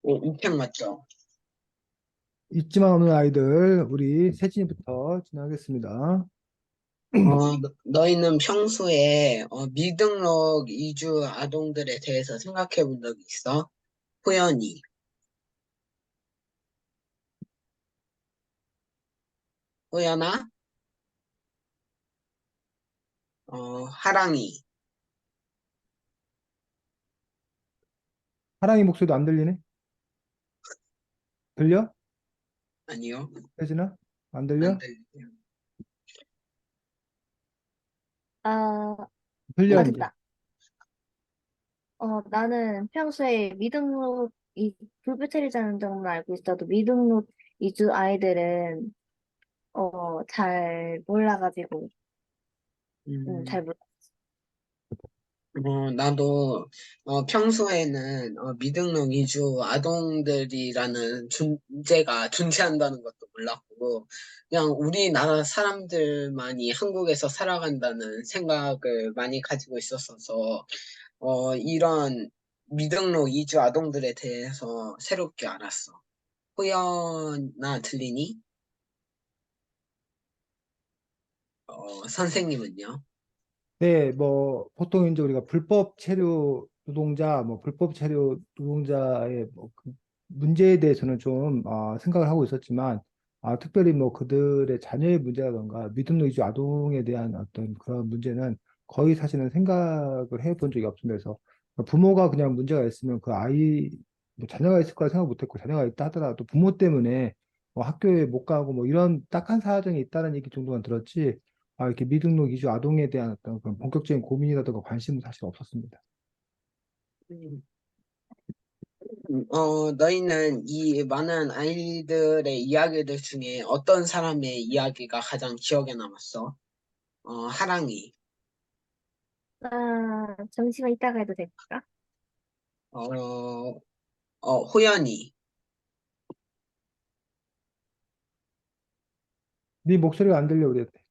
이책 맞죠? 잊지만 없는 아이들, 우리 세진이부터 진행하겠습니다. 너희는 평소에 미등록 이주 아동들에 대해서 생각해 본 적 있어? 호연이, 호연아, 하랑이, 하랑이 목소리도 안 들리네? 들려? 아니요? 세진아? 안 안 들려? 들리요. 아, 들려, 이제. 됐다. 나는 평소에 불법 체류자는 정도는 알고 있어도 미등록 이주 아이들은, 잘 몰라가지고, 잘 음, 몰라. 나도 평소에는 미등록 이주 아동들이라는 존재가 존재한다는 것도 몰랐고, 그냥 우리나라 사람들만이 한국에서 살아간다는 생각을 많이 가지고 있었어서, 이런 미등록 이주 아동들에 대해서 새롭게 알았어. 호연아, 들리니? 선생님은요? 네, 뭐, 보통 이제 우리가 불법 체류 노동자, 뭐, 불법 체류 노동자의 뭐그 문제에 대해서는 좀, 생각을 하고 있었지만, 특별히 뭐, 그들의 자녀의 문제라던가, 미등록 이주 아동에 대한 어떤 그런 문제는 거의 사실은 생각을 해본 적이 없습니다. 그래서 부모가 그냥 문제가 있으면 그 아이, 뭐 자녀가 있을 거라 생각 못 했고, 자녀가 있다 하더라도 부모 때문에 뭐 학교에 못 가고 뭐 이런 딱한 사정이 있다는 얘기 정도만 들었지, 이렇게 미등록 이주 아동에 대한 어떤 그런 본격적인 고민이라든가 관심은 사실 없었습니다. 음. 너희는 이 많은 아이들의 이야기들 중에 어떤 사람의 이야기가 가장 기억에 남았어? 하랑이, 잠시만 이따가 해도 될까? 어, 호연이. 네 목소리가 안 들려 그랬대.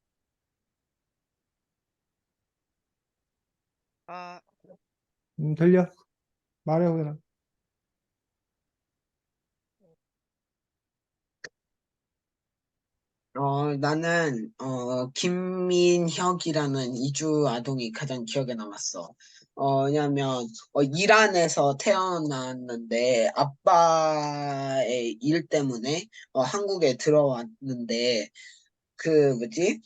아, 들려? 말해 그냥. 나는, 김민혁이라는 이주 아동이 가장 기억에 남았어. 왜냐면, 이란에서 태어났는데, 아빠의 일 때문에, 한국에 들어왔는데, 뭐지?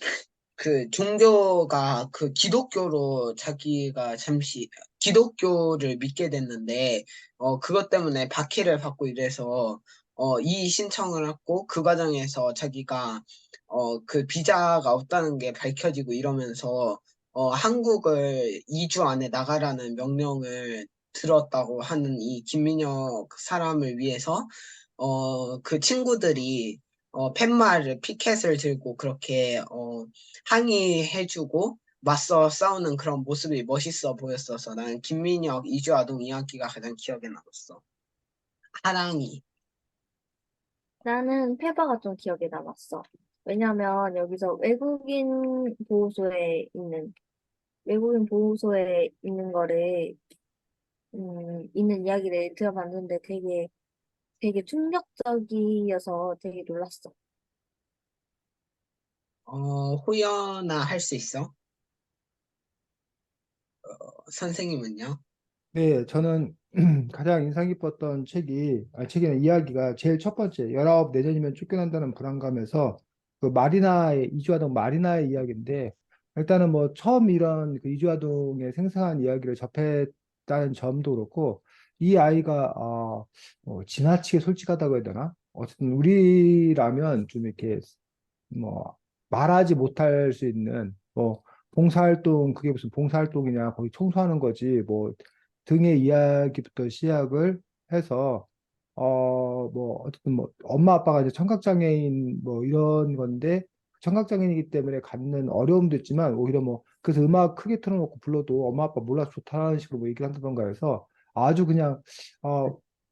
종교가 기독교로 자기가 잠시 기독교를 믿게 됐는데 그것 때문에 박해를 받고 이래서 이의 신청을 했고 그 과정에서 자기가 비자가 없다는 게 밝혀지고 이러면서 한국을 2주 안에 나가라는 명령을 들었다고 하는 이 김민혁 사람을 위해서 그 친구들이 팻말을 피켓을 들고 그렇게 항의해주고 맞서 싸우는 그런 모습이 멋있어 보였어서 나는 김민혁 이주 아동 이야기가 가장 기억에 남았어. 하랑이. 나는 페바가 좀 기억에 남았어. 왜냐면 여기서 외국인 보호소에 있는 거를, 있는 이야기를 들어봤는데 되게 충격적이어서 되게 놀랐어. 호연아 할 수 있어? 선생님은요? 네, 저는 가장 인상 깊었던 책이나 이야기가 제일 첫 번째, 19 내년이면 쫓겨난다는 불안감에서 그 이주아동 마리나의 이야기인데, 일단은 뭐 처음 이런 그 이주아동의 생생한 이야기를 접했다는 점도 그렇고, 이 아이가, 지나치게 솔직하다고 해야 되나? 어쨌든 우리라면 좀 이렇게 뭐 말하지 못할 수 있는 뭐 봉사활동 그게 무슨 봉사활동이냐 거의 청소하는 거지 뭐 등의 이야기부터 시작을 해서 뭐 어쨌든 뭐 엄마 아빠가 이제 청각장애인 뭐 이런 건데 청각장애인이기 때문에 갖는 어려움도 있지만 오히려 뭐 그래서 음악 크게 틀어놓고 불러도 엄마 아빠 몰라서 좋다는 식으로 뭐 얘기를 한다던가 해서 아주 그냥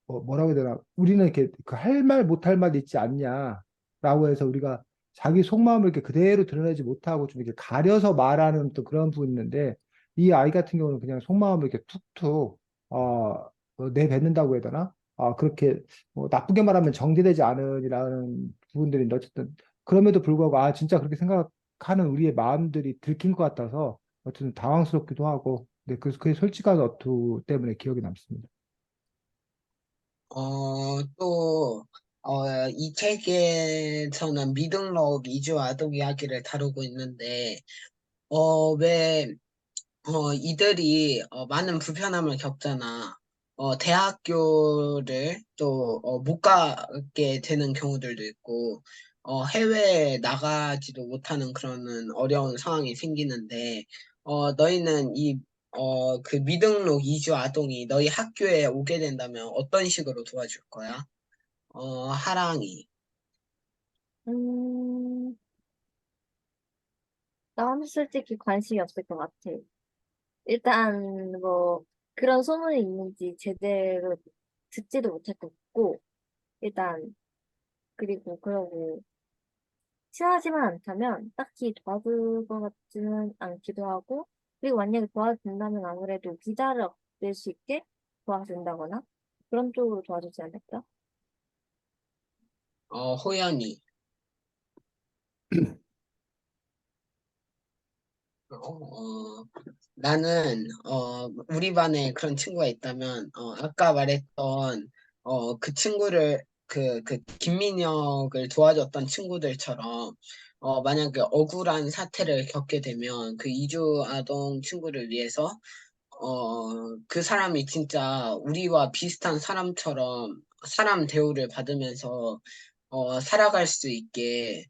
뭐라고 해야 되나 우리는 이렇게 그 할 말 못할 말 있지 않냐라고 해서 우리가 자기 속마음을 이렇게 그대로 드러내지 못하고 좀 이렇게 가려서 말하는 또 그런 부분이 있는데 이 아이 같은 경우는 그냥 속마음을 이렇게 툭툭 내뱉는다고 해야 되나? 그렇게 뭐 나쁘게 말하면 정제되지 않으리라는 부분들인데 어쨌든 그럼에도 불구하고 진짜 그렇게 생각하는 우리의 마음들이 들킨 것 같아서 어쨌든 당황스럽기도 하고 그게 솔직한 어투 때문에 기억에 남습니다. 또, 이 책에서는 미등록 이주 아동 이야기를 다루고 있는데, 왜, 이들이 많은 불편함을 겪잖아. 대학교를 또 못 가게 되는 경우들도 있고, 해외에 나가지도 못하는 그런 어려운 상황이 생기는데, 너희는 그 미등록 이주 아동이 너희 학교에 오게 된다면 어떤 식으로 도와줄 거야? 하랑이. 음, 나는 솔직히 관심이 없을 것 같아. 일단 뭐 그런 소문이 있는지 제대로 듣지도 못했고 일단 그리고 그러고 친하지만 않다면 딱히 도와줄 것 같지는 않기도 하고 그리고 만약에 도와준다면 아무래도 비자를 얻을 수 있게 도와준다거나 그런 쪽으로 도와주지 않을까? 호연이. 어, 나는 우리 반에 그런 친구가 있다면 아까 말했던 그 친구를 그 김민혁을 도와줬던 친구들처럼 만약에 억울한 사태를 겪게 되면 그 이주 아동 친구를 위해서 그 사람이 진짜 우리와 비슷한 사람처럼 사람 대우를 받으면서 살아갈 수 있게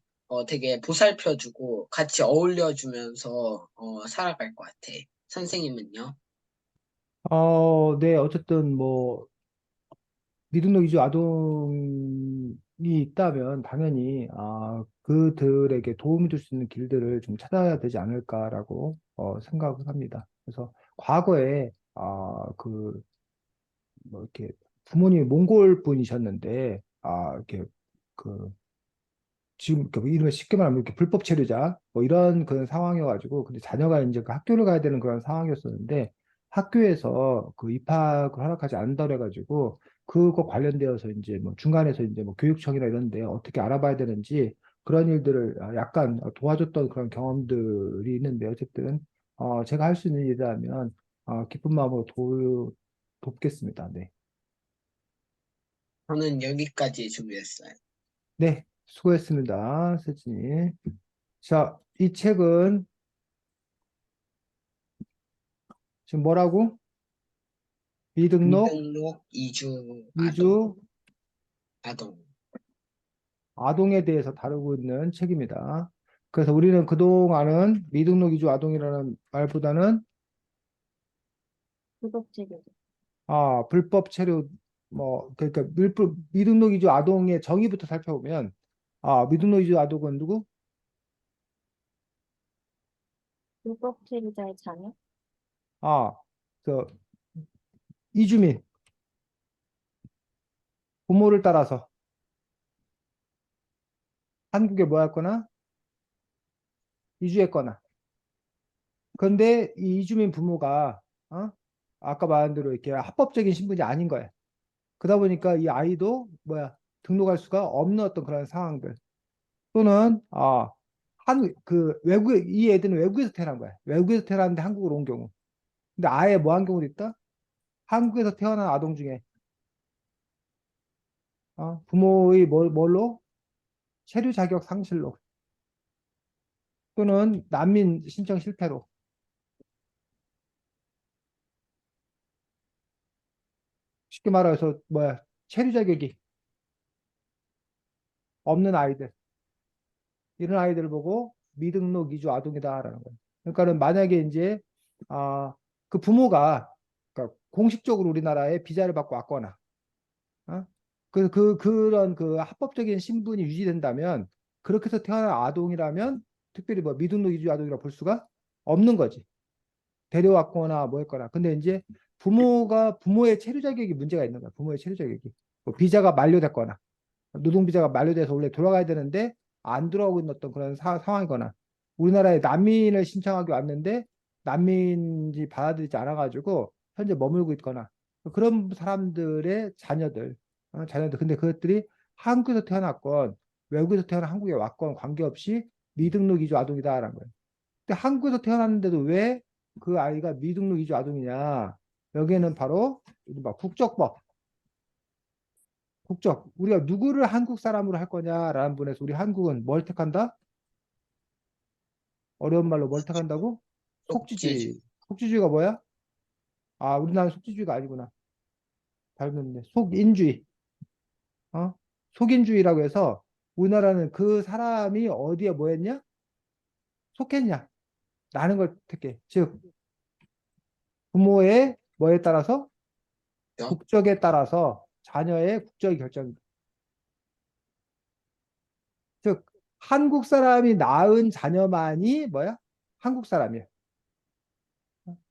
되게 보살펴주고 같이 어울려주면서 살아갈 것 같아. 선생님은요? 네, 어쨌든 뭐 미등록 이주 아동이 있다면 당연히 그들에게 도움이 줄 수 있는 길들을 좀 찾아야 되지 않을까라고 생각을 합니다. 그래서 과거에 그 뭐 이렇게 부모님이 몽골 분이셨는데 이렇게 그 지금 이름을 쉽게 말하면 이렇게 불법 체류자 뭐 이런 그런 상황이어가지고 근데 자녀가 이제 그 학교를 가야 되는 그런 상황이었었는데 학교에서 그 입학을 허락하지 않는다 그래가지고 그거 관련되어서 이제 뭐 중간에서 이제 뭐 교육청이나 이런 데 어떻게 알아봐야 되는지 그런 일들을 약간 도와줬던 그런 경험들이 있는데 어쨌든 제가 할 수 있는 일이라면 기쁜 마음으로 돕겠습니다. 네. 저는 여기까지 준비했어요. 네, 수고했습니다, 세진이. 자, 이 책은 지금 뭐라고? 미등록 미등록 이주 아동, 이주 아동. 아동에 대해서 다루고 있는 책입니다. 그래서 우리는 그동안은 미등록 이주 아동이라는 말보다는 불법체류. 불법 체류 뭐 그러니까 미등록 이주 아동의 정의부터 살펴보면 미등록 이주 아동은 누구? 불법체류자의 자녀? 아, 그 이주민 부모를 따라서 한국에 뭐 했거나 이주했거나 그런데 이 이주민 부모가 아까 말한 대로 이렇게 합법적인 신분이 아닌 거야. 그러다 보니까 이 아이도 등록할 수가 없는 어떤 그런 상황들 또는 한 그 외국에 이 애들은 외국에서 태어난 거야. 외국에서 태어났는데 한국으로 온 경우. 근데 아예 뭐 한 경우도 있다? 한국에서 태어난 아동 중에 부모의 뭘로 체류 자격 상실로 또는 난민 신청 실패로 쉽게 말해서 체류 자격이 없는 아이들 이런 아이들을 보고 미등록 이주 아동이다라는 거예요. 그러니까는 만약에 이제 아, 그 부모가 그러니까 공식적으로 우리나라에 비자를 받고 왔거나 그런 그 합법적인 신분이 유지된다면 그렇게 해서 태어난 아동이라면 특별히 뭐 미등록 이주 아동이라 볼 수가 없는 거지. 데려왔거나 뭐 했거나. 근데 이제 부모의 체류 자격이 문제가 있는 거야. 부모의 체류 자격이. 뭐 비자가 만료됐거나 노동비자가 만료돼서 원래 돌아가야 되는데 안 돌아오고 있는 어떤 그런 상황이거나 우리나라에 난민을 신청하기 왔는데 난민이 받아들이지 않아가지고 현재 머물고 있거나 그런 사람들의 자녀들 자녀들. 근데 그것들이 한국에서 태어났건 외국에서 태어나 한국에 왔건 관계없이 미등록 이주 아동이다라는 거예요. 근데 한국에서 태어났는데도 왜 그 아이가 미등록 이주 아동이냐? 여기에는 바로 이른바 국적법, 국적. 우리가 누구를 한국 사람으로 할 거냐라는 분에서 우리 한국은 뭘 택한다? 어려운 말로 뭘 택한다고? 속지주. 속지주의. 속지주의가 뭐야? 아, 우리나라는 속지주의가 아니구나. 다르네. 속인주의. 어? 속인주의라고 해서 우리나라는 그 사람이 어디에 뭐 했냐? 속했냐? 라는 걸 택해. 즉, 부모의 뭐에 따라서? 역, 국적에 따라서 자녀의 국적이 결정된다. 즉, 한국 사람이 낳은 자녀만이 뭐야? 한국 사람이야.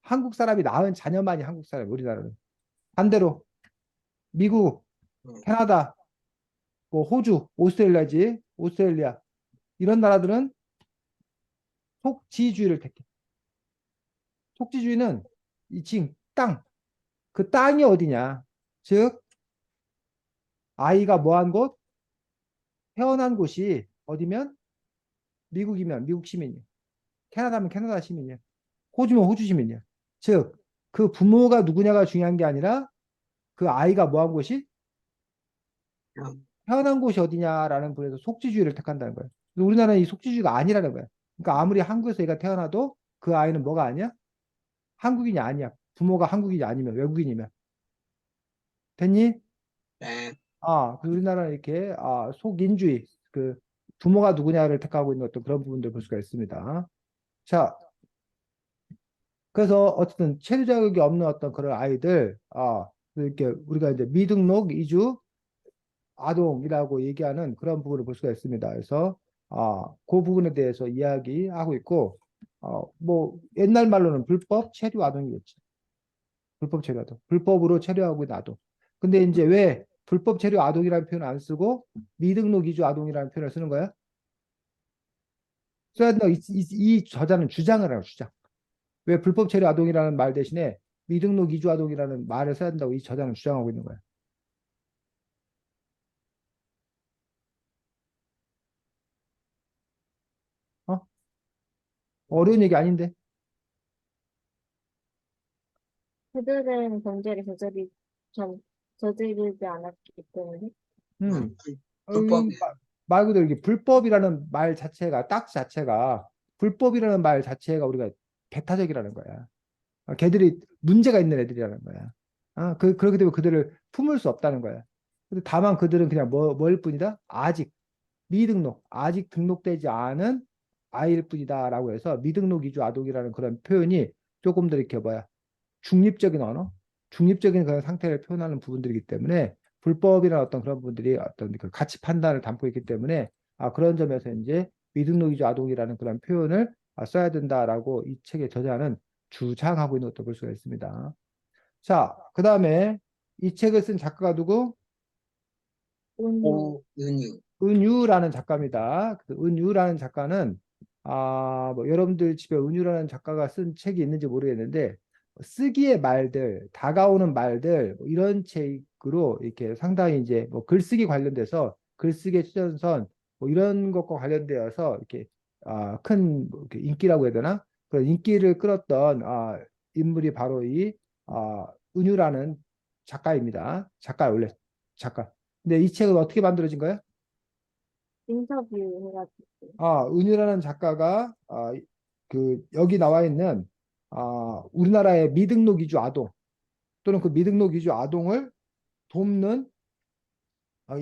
한국 사람이 낳은 자녀만이 한국 사람이야, 우리나라는. 반대로, 미국, 어, 캐나다, 뭐 호주, 오스트레일리아지, 오스트레일리아. 이런 나라들은 속지주의를 택해. 속지주의는 이 지금 땅, 그 땅이 어디냐? 즉, 아이가 뭐한 곳? 태어난 곳이 어디면? 미국이면 미국 시민이야. 캐나다면 캐나다 시민이야. 호주면 호주 시민이야. 즉, 그 부모가 누구냐가 중요한 게 아니라 그 아이가 뭐한 곳이 역, 태어난 곳이 어디냐라는 분에서 속지주의를 택한다는 거예요. 우리나라는 이 속지주의가 아니라는 거예요. 그러니까 아무리 한국에서 얘가 태어나도 그 아이는 뭐가 아니야? 한국인이 아니야. 부모가 한국인이 아니면 외국인이면. 됐니? 네. 우리나라는 이렇게 속인주의, 그 부모가 누구냐를 택하고 있는 어떤 그런 부분들 볼 수가 있습니다. 자, 그래서 어쨌든 체류 자격이 없는 어떤 그런 아이들, 이렇게 우리가 이제 미등록 이주 아동이라고 얘기하는 그런 부분을 볼 수가 있습니다. 그래서 그 부분에 대해서 이야기하고 있고, 뭐 옛날 말로는 불법 체류 아동이겠지. 불법 체류 아동, 불법으로 체류하고 있는 아동. 근데 이제 왜 불법 체류 아동이라는 표현을 안 쓰고 미등록 이주 아동이라는 표현을 쓰는 거야? 써야 된다. 이 저자는 주장을 하는 주장. 왜 불법 체류 아동이라는 말 대신에 미등록 이주 아동이라는 말을 써야 된다고 이 저자는 주장하고 있는 거야. 어? 어려운 얘기 아닌데. 그들은 범죄를 저지르지 않았기 때문에. 음. 불법이. 말 그대로 이게 불법이라는 말 자체가 딱 자체가 불법이라는 말 자체가 우리가 배타적이라는 거야. 걔들이 문제가 있는 애들이라는 거야. 그렇게 되면 그들을 품을 수 없다는 거야. 근데 다만 그들은 그냥 뭐일 뿐이다? 아직 등록되지 않은 아이일 뿐이다라고 해서 미등록 이주 아동이라는 그런 표현이 조금 더 이렇게 중립적인 언어, 중립적인 그런 상태를 표현하는 부분들이기 때문에 불법이나 어떤 그런 부분들이 어떤 그 가치 판단을 담고 있기 때문에 그런 점에서 이제 미등록이주 아동이라는 그런 표현을 써야 된다라고 이 책의 저자는 주장하고 있는 것도 볼 수가 있습니다. 자, 그 다음에 이 책을 쓴 작가가 누구? 은유, 오은유. 은유라는 작가입니다. 그 은유라는 작가는 뭐 여러분들 집에 은유라는 작가가 쓴 책이 있는지 모르겠는데 쓰기의 말들, 다가오는 말들 뭐 이런 책으로 이렇게 상당히 이제 뭐 글쓰기 관련돼서 글쓰기의 추천선 뭐 이런 것과 관련되어서 이렇게 큰뭐 이렇게 인기라고 해야 되나? 그런 인기를 끌었던 인물이 바로 이 은유라는 작가입니다. 작가 원래 작가. 근데 이 책은 어떻게 만들어진 거예요? 인터뷰 해가지고. 은유라는 작가가 그 여기 나와 있는 우리나라의 미등록 이주 아동 또는 그 미등록 이주 아동을 돕는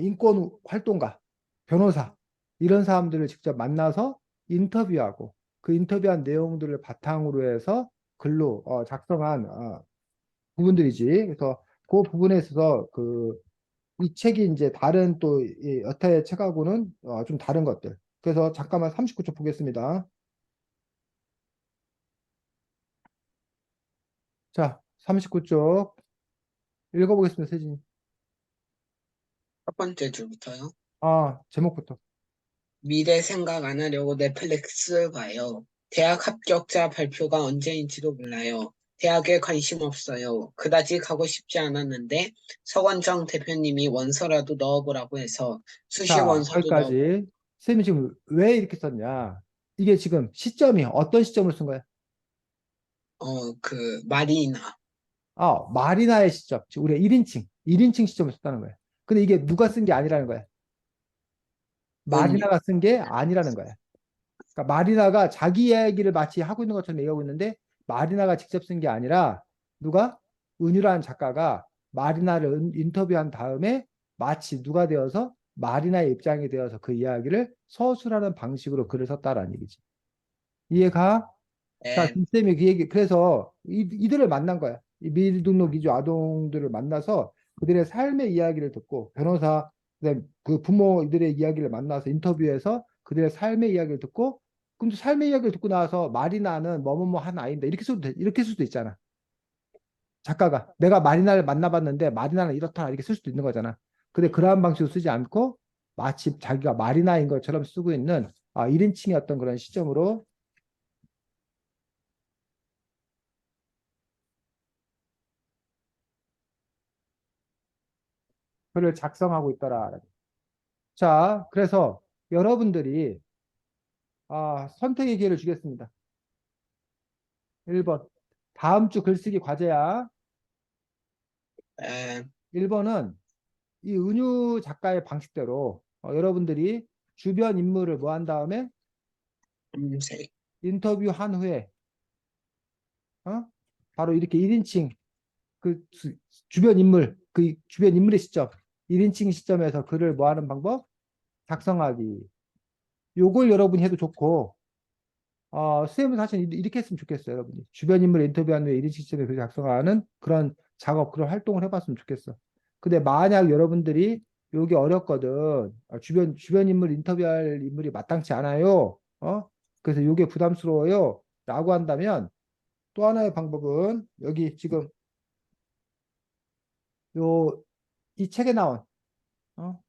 인권 활동가, 변호사 이런 사람들을 직접 만나서 인터뷰하고 그 인터뷰한 내용들을 바탕으로 해서 글로 작성한 부분들이지. 그래서 그 부분에 있어서 이 책이 이제 다른 또 여타의 책하고는 좀 다른 것들. 그래서 잠깐만 39초 보겠습니다. 자, 39쪽 읽어보겠습니다, 세진이. 첫 번째 줄부터요. 제목부터. 미래 생각 안 하려고 넷플릭스 봐요. 대학 합격자 발표가 언제인지도 몰라요. 대학에 관심 없어요. 그다지 가고 싶지 않았는데 서건정 대표님이 원서라도 넣어보라고 해서 수시 자, 원서도 넣어보고 거기까지. 쌤이 지금 왜 이렇게 썼냐? 이게 지금 시점이 어떤 시점으로 쓴 거야? 그 마리나. 마리나의 시점. 지금 우리가 1인칭 시점을 썼다는 거야. 근데 이게 누가 쓴 게 아니라는 거야. 은유. 마리나가 쓴 게 아니라는 거야. 그러니까 마리나가 자기 이야기를 마치 하고 있는 것처럼 얘기하고 있는데 마리나가 직접 쓴 게 아니라 누가? 은유라는 작가가 마리나를 인터뷰한 다음에 마치 누가 되어서 마리나의 입장이 되어서 그 이야기를 서술하는 방식으로 글을 썼다라는 얘기지. 이해가? 자, 네. 김쌤이 그 얘기, 그래서 이들을 만난 거야. 이 미등록 이주 아동들을 만나서 그들의 삶의 이야기를 듣고 변호사, 그다음에 그 부모들의 이야기를 만나서 인터뷰해서 그들의 삶의 이야기를 듣고 그럼 또 삶의 이야기를 듣고 나서 마리나는 뭐뭐뭐 한 아이인데 이렇게 쓸 수도 있잖아. 작가가 내가 마리나를 만나봤는데 마리나는 이렇다 이렇게 쓸 수도 있는 거잖아. 근데 그러한 방식으로 쓰지 않고 마치 자기가 마리나인 것처럼 쓰고 있는 1인칭의 어떤 그런 시점으로 글을 작성하고 있더라. 자, 그래서 여러분들이 선택의 기회를 주겠습니다. 1번. 다음 주 글쓰기 과제야. 네. 1번은 이 은유 작가의 방식대로 여러분들이 주변 인물을 뭐 한 다음에 검색. 인터뷰한 후에 어? 바로 이렇게 1인칭 그 주변 인물의 시점 1인칭 시점에서 글을 뭐 하는 방법? 작성하기. 요걸 여러분이 해도 좋고 수험은 사실 이렇게 했으면 좋겠어요, 여러분이. 주변 인물 인터뷰한 후에 1인 시점에 그 작성하는 그런 작업, 그런 활동을 해봤으면 좋겠어. 근데 만약 여러분들이 여기 어렵거든. 주변 인물 인터뷰할 인물이 마땅치 않아요. 그래서 이게 부담스러워요. 라고 한다면 또 하나의 방법은 여기 지금 요, 이 책에 나온, 어?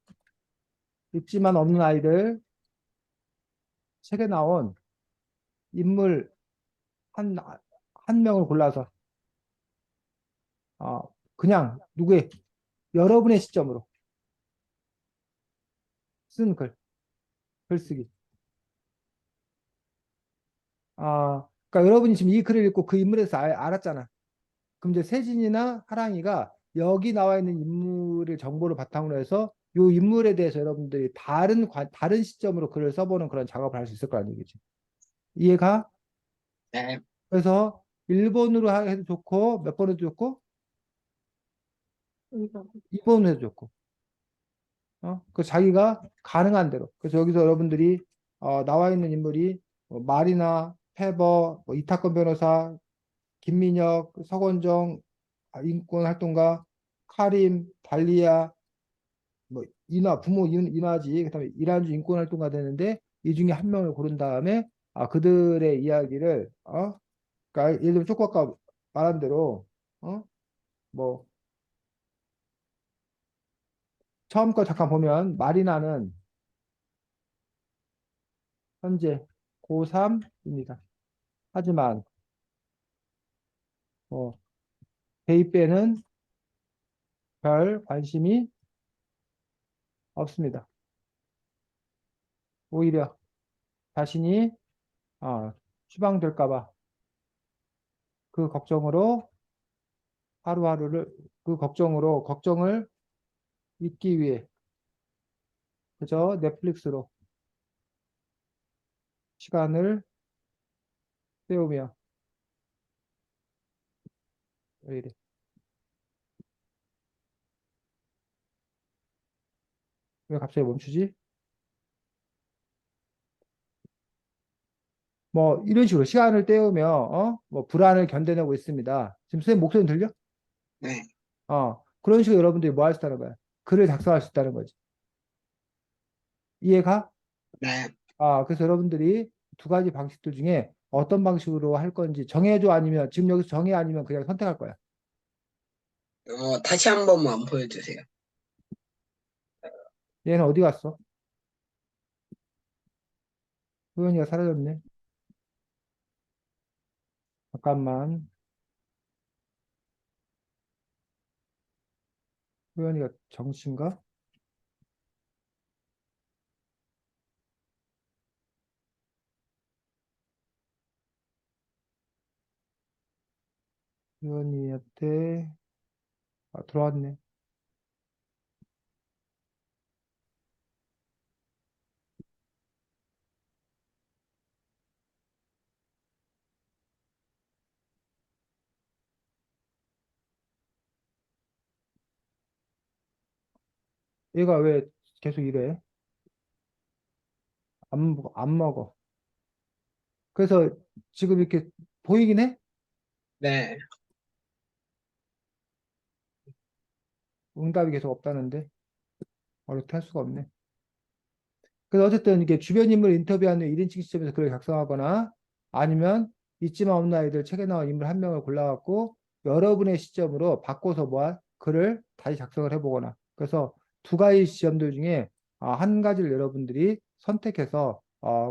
읽지만 없는 아이들 책에 나온 인물 한, 한 명을 골라서, 그냥 누구의 여러분의 시점으로 쓴 글쓰기. 그러니까 여러분이 지금 이 글을 읽고 그 인물에서 알았잖아. 그럼 이제 세진이나 하랑이가 여기 나와 있는 인물의 정보를 바탕으로 해서 이 인물에 대해서 여러분들이 다른 시점으로 글을 써보는 그런 작업을 할 수 있을 거라는 얘기지. 이해가? 네. 그래서 1번으로 해도 좋고 몇 번 해도 좋고 이거. 2번으로 해도 좋고 그 자기가 가능한 대로. 그래서 여기서 여러분들이 나와 있는 인물이 마리나, 페버, 이타건 변호사, 김민혁, 서건정, 인권활동가, 카림, 달리아, 부모 인화지, 그다음에 이란주 인권활동가 되는데 이 중에 한 명을 고른 다음에 그들의 이야기를 그러니까 예를 들면 조금 아까 말한 대로 어, 뭐 처음 거 잠깐 보면 마리나는 현재 고3입니다. 하지만 대입에는 별 관심이 없습니다. 오히려 자신이 추방될까 봐 그 걱정으로 하루하루를 그 걱정을 잊기 위해 그저 넷플릭스로 시간을 때우며 왜 이래? 왜 갑자기 멈추지? 뭐 이런 식으로 시간을 때우며 뭐 불안을 견뎌내고 있습니다. 지금 선생님 목소리 들려? 네. 그런 식으로 여러분들이 뭐 할 수 있다는 거야? 글을 작성할 수 있다는 거지. 이해가? 네. 그래서 여러분들이 두 가지 방식들 중에 어떤 방식으로 할 건지 정해줘 아니면 지금 여기서 정해 아니면 그냥 선택할 거야. 다시 한 번만 보여주세요. 얘는 어디 갔어? 소연이가 사라졌네. 잠깐만. 호연이가 정씨인가? 호연이한테 들어왔네. 얘가 왜 계속 이래? 안 먹어. 그래서 지금 이렇게 보이긴 해? 네. 응답이 계속 없다는데 어렵게 할 수가 없네. 그래서 어쨌든 이게 주변 인물 인터뷰하는 1인칭 시점에서 글을 작성하거나 아니면 잊지마 없는 아이들 책에 나온 인물 한 명을 골라갖고 여러분의 시점으로 바꿔서 글을 다시 작성을 해보거나 그래서 두 가지 시점들 중에 한 가지를 여러분들이 선택해서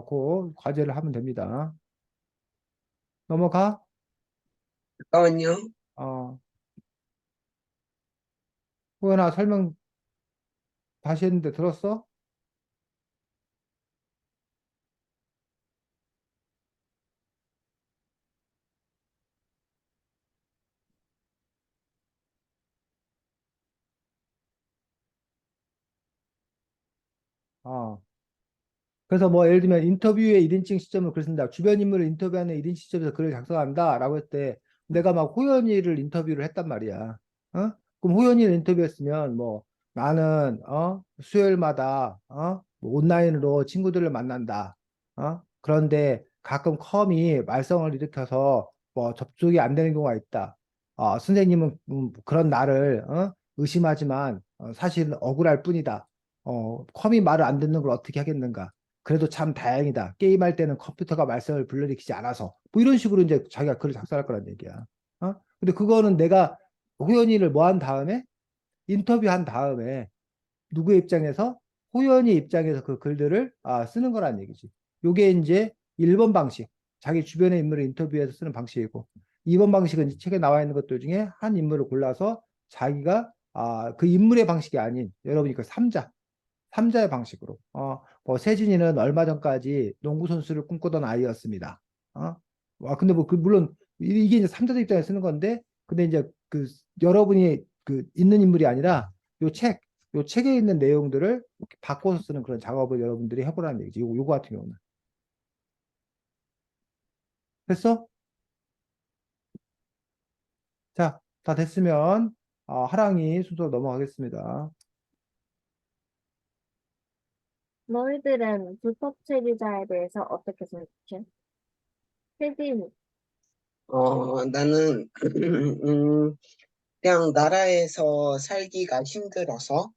그 과제를 하면 됩니다. 넘어가. 잠깐만요. 어, 호연아 설명 다시 했는데 들었어? 어. 그래서 뭐 예를 들면 인터뷰의 1인칭 시점을 글 쓴다. 주변 인물을 인터뷰하는 1인칭 시점에서 글을 작성한다. 라고 했을 때 내가 막 호연이를 인터뷰를 했단 말이야. 어? 그럼 호연이를 인터뷰했으면 뭐 나는 수요일마다 뭐 온라인으로 친구들을 만난다. 그런데 가끔 컴이 말썽을 일으켜서 뭐 접속이 안 되는 경우가 있다. 선생님은 그런 나를 의심하지만 사실 억울할 뿐이다. 컴이 말을 안 듣는 걸 어떻게 하겠는가? 그래도 참 다행이다. 게임할 때는 컴퓨터가 말썽을 불러일으키지 않아서. 뭐 이런 식으로 이제 자기가 글을 작성할 거란 얘기야. 근데 그거는 내가 호연이를 뭐 한 다음에 인터뷰한 다음에 누구의 입장에서 호연이 입장에서 그 글들을 쓰는 거란 얘기지. 요게 이제 1번 방식. 자기 주변의 인물을 인터뷰해서 쓰는 방식이고 2번 방식은 이 책에 나와 있는 것들 중에 한 인물을 골라서 자기가 그 인물의 방식이 아닌 여러분이 그 3자의 방식으로. 뭐 세진이는 얼마 전까지 농구 선수를 꿈꾸던 아이였습니다. 근데 뭐 물론 이게 이제 3자 입장에서 쓰는 건데, 근데 이제 그 여러분이 그 있는 인물이 아니라 요 책, 요 책에 있는 내용들을 바꿔서 쓰는 그런 작업을 여러분들이 해보라는 얘기지. 요거 같은 경우는. 됐어? 자, 다 됐으면 하랑이 순서로 넘어가겠습니다. 너희들은 불법 체류자에 대해서 어떻게 생각해? 세진, 나는, 그냥 나라에서 살기가 힘들어서,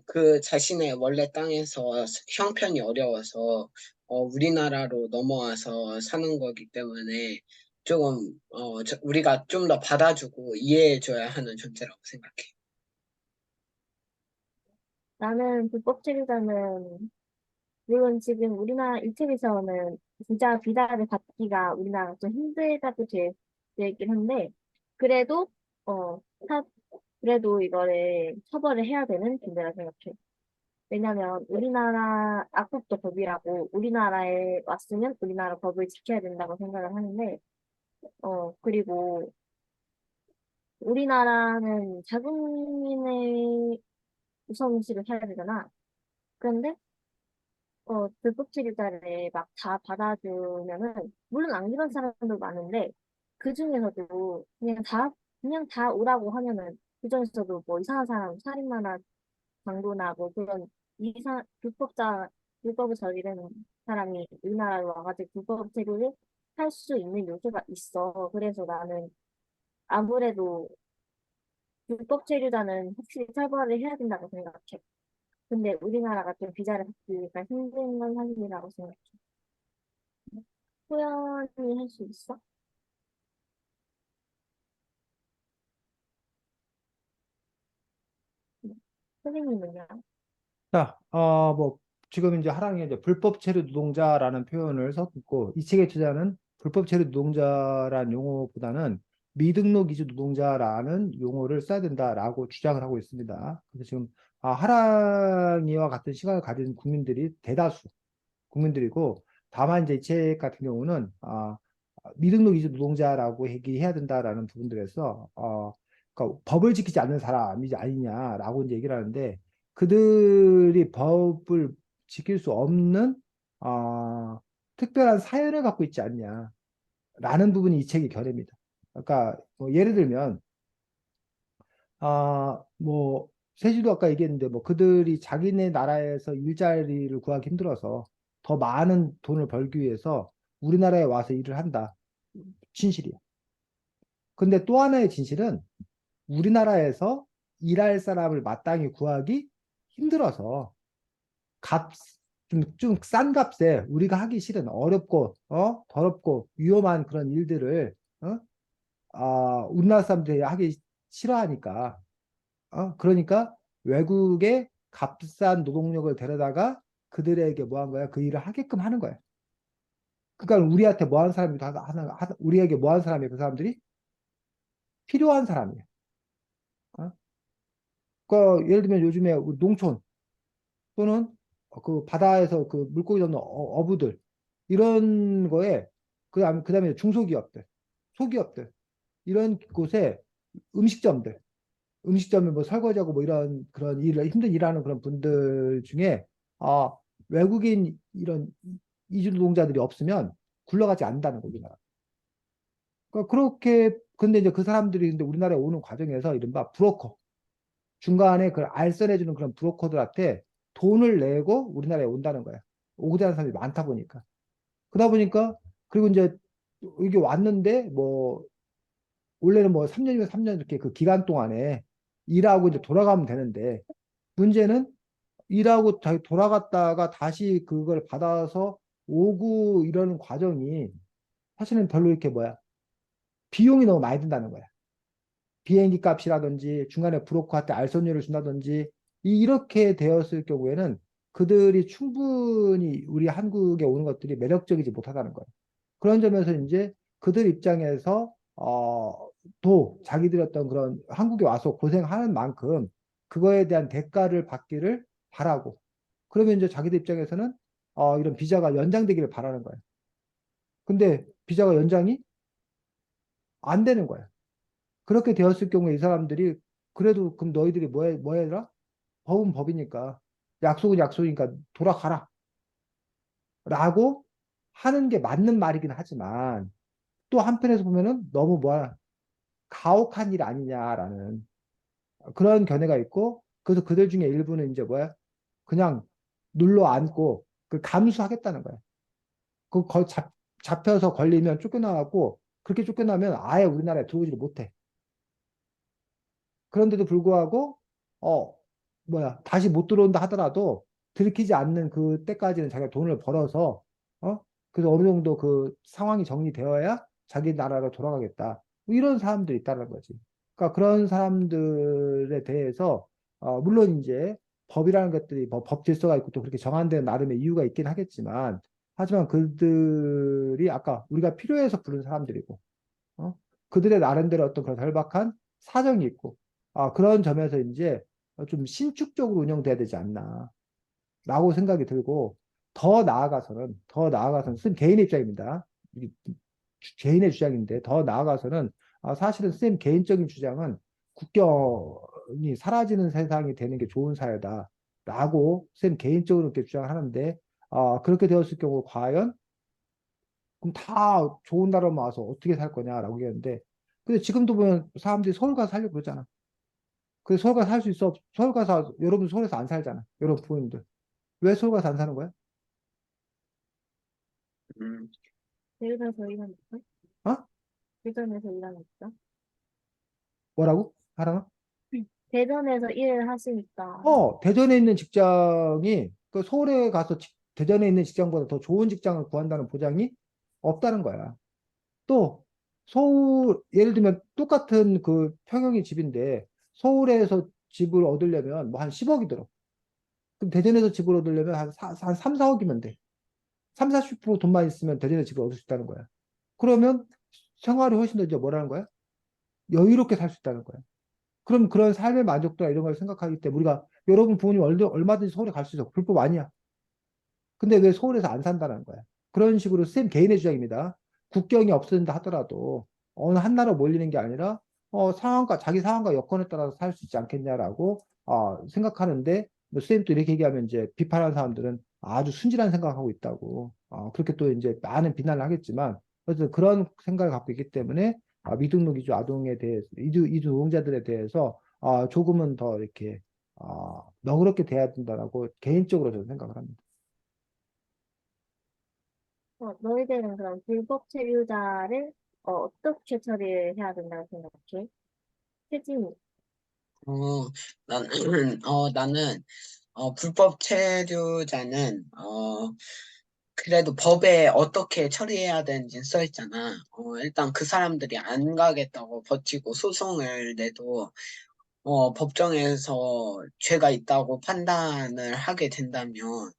그 자신의 원래 땅에서 형편이 어려워서, 우리나라로 넘어와서 사는 거기 때문에 조금, 우리가 좀 더 받아주고 이해해줘야 하는 존재라고 생각해. 나는 불법 체류자는 물론 지금 우리나라 이 책에서는 진짜 비자를 받기가 우리나라가 좀 힘들다고 되어 있긴 한데 그래도 어 사- 그래도 이거를 처벌을 해야 되는 문제라 생각해. 왜냐면 우리나라 악국도 법이라고 우리나라에 왔으면 우리나라 법을 지켜야 된다고 생각을 하는데 그리고 우리나라는 자국민의 우선시를 해야 되잖아. 그런데 불법 체류자를 막 다 받아주면은, 물론 안 그런 사람도 많은데, 그 중에서도 그냥 다 오라고 하면은, 그 중에서도 뭐 이상한 사람, 살인마나 강도나 뭐 그런 불법을 저지르는 사람이 우리나라에 와가지고 불법 체류를 할 수 있는 요소가 있어. 그래서 나는 아무래도 불법 체류자는 확실히 처벌을 해야 된다고 생각해. 근데 우리나라가 좀 비자를 받기가 힘든 건 사실이라고 생각해. 소연이 할 수 있어? 네. 선생님은요? 자, 뭐, 지금 이제 하랑이 이제 불법 체류 노동자라는 표현을 썼고, 이 책의 저자는 불법 체류 노동자라는 용어보다는 미등록 이주 노동자라는 용어를 써야 된다라고 주장을 하고 있습니다. 그래서 지금 하랑이와 같은 시각을 가진 국민들이 대다수 국민들이고, 다만 이제 이 책 같은 경우는 미등록 이주 노동자라고 얘기해야 된다라는 부분들에서 그러니까 법을 지키지 않는 사람이 아니냐라고 이제 얘기를 하는데, 그들이 법을 지킬 수 없는 특별한 사연을 갖고 있지 않냐라는 부분이 이 책의 결입니다. 그러니까 뭐 예를 들면 뭐 세시도 아까 얘기했는데, 뭐 그들이 자기네 나라에서 일자리를 구하기 힘들어서 더 많은 돈을 벌기 위해서 우리나라에 와서 일을 한다. 진실이야. 근데 또 하나의 진실은 우리나라에서 일할 사람을 마땅히 구하기 힘들어서 값, 좀 싼 값에 우리가 하기 싫은 어렵고, 더럽고 위험한 그런 일들을, 우리나라 사람들이 하기 싫어하니까, 그러니까 외국의 값싼 노동력을 데려다가 그들에게 뭐 한 거야? 그 일을 하게끔 하는 거야. 그러니까 우리한테 뭐 하는 사람이 우리에게 뭐 하는 사람이야? 그 사람들이 필요한 사람이야. 어? 그 예를 들면 요즘에 우리 농촌 또는 그 바다에서 그 물고기 잡는 어부들, 이런 거에, 그다음에 중소기업들, 소기업들, 이런 곳에 음식점들, 음식점에 뭐 설거지하고 뭐 이런 그런 일을 힘든 일하는 그런 분들 중에 아, 외국인 이런 이주 노동자들이 없으면 굴러가지 않는다는 거죠. 우리나라. 그러니까 그렇게, 근데 이제 그 사람들이 근데 우리나라에 오는 과정에서 이른바 브로커, 중간에 그걸 알선해주는 그런 브로커들한테 돈을 내고 우리나라에 온다는 거야. 오고자 하는 사람이 많다 보니까. 그러다 보니까, 그리고 이제 이게 왔는데 뭐 원래는 뭐 3년이면 3년 이렇게 그 기간 동안에 일하고 이제 돌아가면 되는데, 문제는 일하고 돌아갔다가 다시 그걸 받아서 오고 이러는 과정이 사실은 별로 이렇게 비용이 너무 많이 든다는 거야. 비행기 값이라든지 중간에 브로커한테 알선료를 준다든지, 이렇게 되었을 경우에는 그들이 충분히 우리 한국에 오는 것들이 매력적이지 못하다는 거예요. 그런 점에서 이제 그들 입장에서 또 자기들이 어떤 그런 한국에 와서 고생하는 만큼 그거에 대한 대가를 받기를 바라고, 그러면 이제 자기들 입장에서는 이런 비자가 연장되기를 바라는 거예요. 근데 비자가 연장이 안 되는 거예요. 그렇게 되었을 경우에 이 사람들이, 그래도 그럼 너희들이 뭐 해라? 법은 법이니까, 약속은 약속이니까 돌아가라 라고 하는 게 맞는 말이긴 하지만, 또 한편에서 보면은 너무 가혹한 일 아니냐라는 그런 견해가 있고, 그래서 그들 중에 일부는 이제 그냥 눌러 앉고 그 감수하겠다는 거야. 잡혀서 걸리면 쫓겨나고, 그렇게 쫓겨나면 아예 우리나라에 들어오지를 못해. 그런데도 불구하고 어 다시 못 들어온다 하더라도 들키지 않는 그때까지는 자기가 돈을 벌어서, 그래서 어느 정도 그 상황이 정리되어야 자기 나라로 돌아가겠다, 뭐 이런 사람들이 있다는 거지. 그러니까 그런 사람들에 대해서 물론 이제 법이라는 것들이 법 질서가 있고 또 그렇게 정한된 나름의 이유가 있긴 하겠지만, 하지만 그들이 아까 우리가 필요해서 부른 사람들이고, 어? 그들의 나름대로 어떤 그런 절박한 사정이 있고, 그런 점에서 이제 좀 신축적으로 운영돼야 되지 않나라고 생각이 들고, 더 나아가서는 선생님 개인의 입장입니다. 이게 개인의 주장인데, 더 나아가서는 사실은 선생님 개인적인 주장은 국경이 사라지는 세상이 되는 게 좋은 사회다라고 선생님 개인적으로 이렇게 주장을 하는데, 그렇게 되었을 경우 과연 그럼 다 좋은 나라만 와서 어떻게 살 거냐라고 얘기했는데, 근데 지금도 보면 사람들이 서울 가서 살려고 그러잖아. 그래서 서울 가서 살 수 있어? 서울 가서, 여러분 서울에서 안 살잖아. 여러분 부모님들. 왜 서울 가서 안 사는 거야? 음, 대전에서 일하니까? 어? 대전에서 일하니까? 뭐라고? 하랑아? 대전에서 일을 하시니까. 대전에 있는 직장이 그 서울에 가서 대전에 있는 직장보다 더 좋은 직장을 구한다는 보장이 없다는 거야. 또 예를 들면 똑같은 그 평형의 집인데 서울에서 집을 얻으려면 뭐 한 10억이 들어. 그럼 대전에서 집을 얻으려면 한 3, 4억이면 돼. 3, 40% 돈만 있으면 대전에 집을 얻을 수 있다는 거야. 그러면 생활이 훨씬 더 이제 뭐라는 거야? 여유롭게 살 수 있다는 거예요. 그럼 그런 삶의 만족도나 이런 걸 생각하기 때문에 우리가 여러분 부모님 얼마든지 서울에 갈 수 있어. 불법 아니야. 근데 왜 서울에서 안 산다는 거야? 그런 식으로 쌤 개인의 주장입니다. 국경이 없어진다 하더라도 어느 한 나라로 몰리는 게 아니라 자기 상황과 여건에 따라서 살 수 있지 않겠냐라고 생각하는데 뭐 쌤 또 이렇게 얘기하면 이제 비판하는 사람들은 아주 순진한 생각하고 있다고 그렇게 또 이제 많은 비난을 하겠지만 그래서 그런 생각을 갖고 있기 때문에 미등록 이주 아동에 대해서 이주 노동자들에 대해서 조금은 더 이렇게 너그럽게 대해야 된다라고 개인적으로 저는 생각을 합니다. 너희들은 그럼 불법 체류자를 어떻게 처리해야 된다고 생각해? 태진이. 어, 나는, 나는, 불법 체류자는, 그래도 법에 어떻게 처리해야 되는지 써 있잖아. 일단 그 사람들이 안 가겠다고 버티고 소송을 내도, 법정에서 죄가 있다고 판단을 하게 된다면,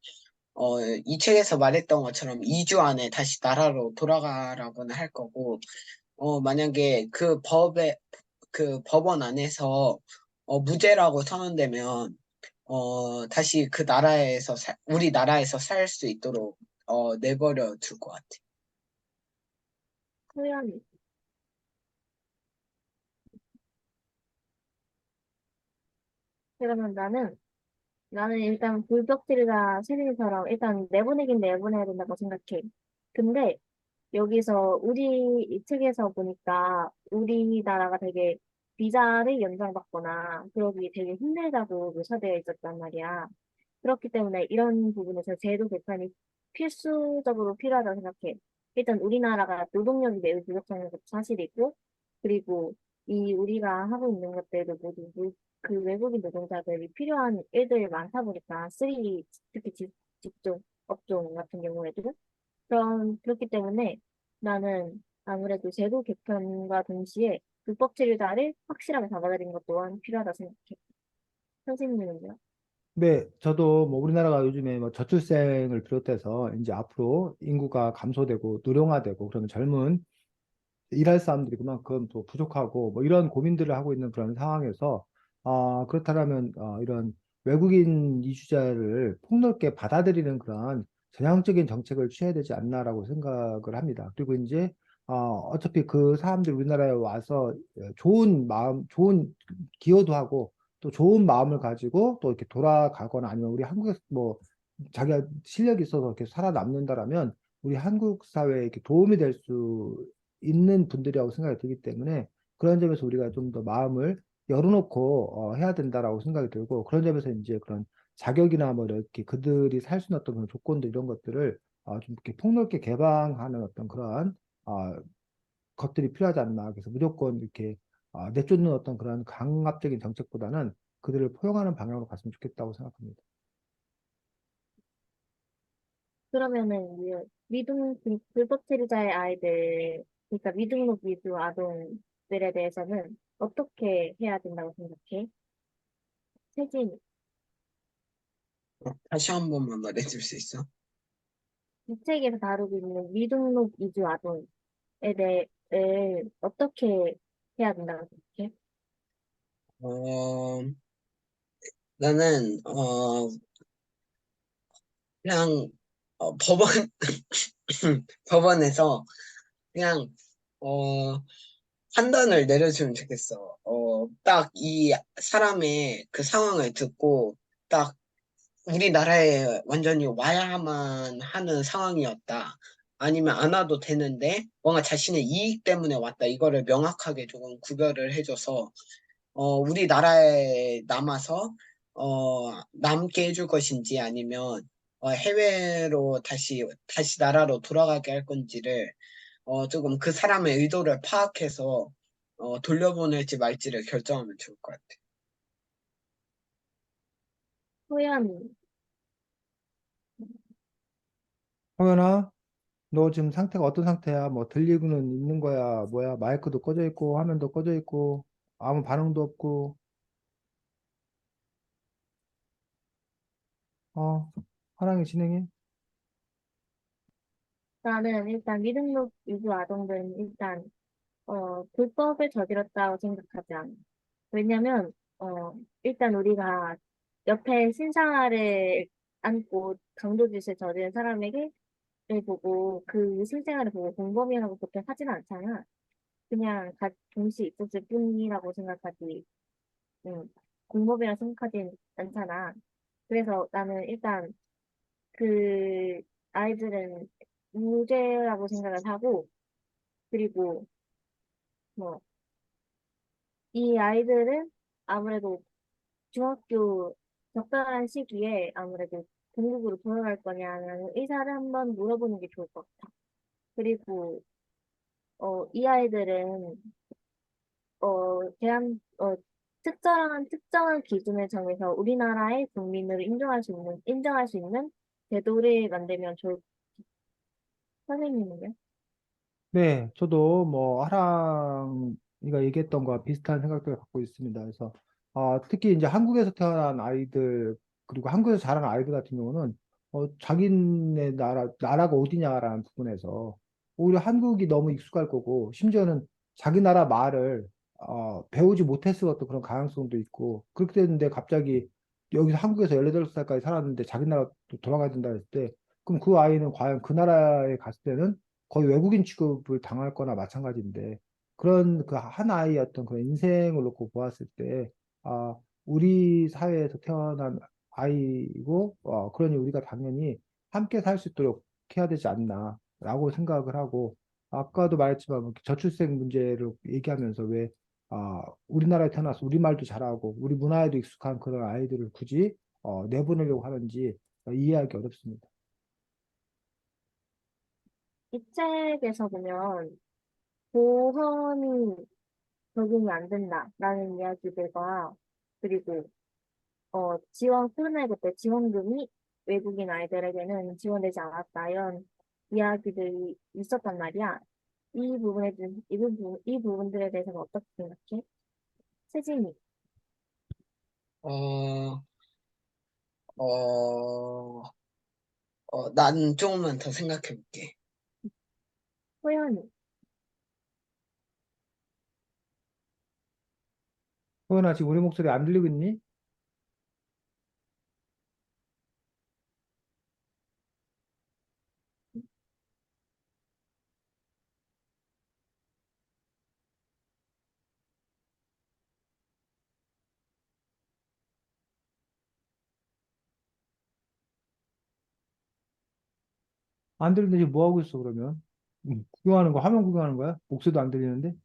이 책에서 말했던 것처럼 2주 안에 다시 나라로 돌아가라고는 할 거고, 만약에 그 법원 안에서, 무죄라고 선언되면, 다시 그 나라에서, 우리나라에서 살 수 있도록, 내버려 둘 것 같아. 소연이. 그러면 나는 일단 불법체류자 세린이처럼 일단 내보내긴 내보내야 된다고 생각해. 근데 여기서 이 책에서 보니까 우리나라가 되게 비자를 연장받거나 그러기 되게 힘들다고 묘사되어 있었단 말이야. 그렇기 때문에 이런 부분에서 제도 개편이 필수적으로 필요하다고 생각해. 일단 우리나라가 노동력이 매우 부족한 것도 사실이고, 그리고 우리가 하고 있는 것들도 모두 그 외국인 노동자들이 필요한 일들이 많다 보니까, 특히 직종, 업종 같은 경우에도. 그렇기 때문에 나는 아무래도 제도 개편과 동시에 불법 체류자를 확실하게 잡아들이는 것 또한 필요하다 생각해. 선생님은요? 네, 저도 뭐 우리나라가 요즘에 뭐 저출생을 비롯해서 이제 앞으로 인구가 감소되고 노령화되고 그러면 젊은 일할 사람들이 그만큼 또 부족하고 뭐 이런 고민들을 하고 있는 그런 상황에서 그렇다면 이런 외국인 이주자를 폭넓게 받아들이는 그런 전향적인 정책을 취해야 되지 않나라고 생각을 합니다. 그리고 이제 어차피 그 사람들이 우리나라에 와서 좋은 마음, 좋은 기여도 하고 또 좋은 마음을 가지고 또 이렇게 돌아가거나 아니면 우리 한국에서 뭐 자기가 실력이 있어서 이렇게 살아남는다라면 우리 한국 사회에 이렇게 도움이 될 수 있는 분들이라고 생각이 들기 때문에 그런 점에서 우리가 좀 더 마음을 열어놓고 해야 된다라고 생각이 들고 그런 점에서 이제 그런 자격이나 뭐 이렇게 그들이 살 수 있는 어떤 그런 조건들 이런 것들을 좀 이렇게 폭넓게 개방하는 어떤 그러한 어, 것들이 필요하지 않나. 그래서 무조건 이렇게 내쫓는 어떤 그런 강압적인 정책보다는 그들을 포용하는 방향으로 갔으면 좋겠다고 생각합니다. 그러면은 불법 체류자의 아이들, 그러니까 미등록 위주 아동들에 대해서는 어떻게 해야 된다고 생각해? 세진, 다시 한 번만 말해줄 수 있어? 이 책에서 다루고 있는 미등록 위주 아동에 대해 어떻게 해야 된다고 생각해? 어, 나는, 그냥, 법원에서 그냥, 어, 판단을 내려주면 좋겠어. 딱 이 사람의 그 상황을 듣고, 딱 우리나라에 완전히 와야만 하는 상황이었다. 아니면 안 와도 되는데, 뭔가 자신의 이익 때문에 왔다. 이거를 명확하게 조금 구별을 해줘서, 우리나라에 남아서, 남게 해줄 것인지 아니면, 해외로 다시 나라로 돌아가게 할 건지를, 조금 그 사람의 의도를 파악해서, 돌려보낼지 말지를 결정하면 좋을 것 같아. 소연, 홍현아, 너 지금 상태가 어떤 상태야? 뭐 들리고는 있는 거야? 뭐야? 마이크도 꺼져 있고 화면도 꺼져 있고 아무 반응도 없고 어, 화랑이 진행해? 나는 일단 미등록 위주 아동들은 일단 불법을 저질렀다고 생각하지 않아. 왜냐면, 일단 우리가 옆에 신생아를 안고 강도짓을 저지른 사람에게 를 보고 그 실생활을 보고 공범이라고 보통 하지는 않잖아. 그냥 동시에 있었을 뿐이라고 생각하지. 응. 공범이라고 생각하진 않잖아. 그래서 나는 일단 그 아이들은 무죄라고 생각을 하고, 그리고 뭐 이 아이들은 아무래도 중학교 적당한 시기에 아무래도 본국으로 돌아갈 거냐는 의사를 한번 물어보는 게 좋을 것 같아. 그리고 이 아이들은 특정한 기준을 정해서 우리나라의 국민으로 인정할 수 있는 제도를 만들면 좋을, 선생님은요? 네, 저도 뭐 하랑이가 얘기했던 거와 비슷한 생각들을 갖고 있습니다. 그래서 특히 이제 한국에서 태어난 아이들 그리고 한국에서 자란 아이들 같은 경우는 자기네 나라가 어디냐라는 부분에서 오히려 한국이 너무 익숙할 거고 심지어는 자기 나라 말을 배우지 못했을 어떤 그런 가능성도 있고 그렇게 됐는데 갑자기 여기서 한국에서 18살까지 살았는데 자기 나라 또 돌아가야 된다 했을 때 그럼 그 아이는 과연 그 나라에 갔을 때는 거의 외국인 취급을 당할 거나 마찬가지인데 그런 그 한 아이의 어떤 그런 인생을 놓고 보았을 때 우리 사회에서 태어난 아이고 그러니 우리가 당연히 함께 살 수 있도록 해야 되지 않나라고 생각을 하고 아까도 말했지만 뭐 저출생 문제를 얘기하면서 왜 우리나라에 태어나서 우리말도 잘하고 우리 문화에도 익숙한 그런 아이들을 굳이 내보내려고 하는지 이해하기 어렵습니다. 이 책에서 보면 보험이 적용이 안 된다라는 이야기들과 그리고 코로나19 때 지원금이 외국인 아이들에게는 지원되지 않았다 이런 이야기들이 있었단 말이야. 이 부분들에 대해서는 어떻게 생각해? 세진이, 어, 어, 난 조금만 더 생각해 볼게. 호연이. 호연아, 지금 우리 목소리 안 들리고 있니? 안 들리는데 지금 뭐 하고 있어, 그러면? 구경하는 거, 화면 구경하는 거야? 목소리도 안 들리는데?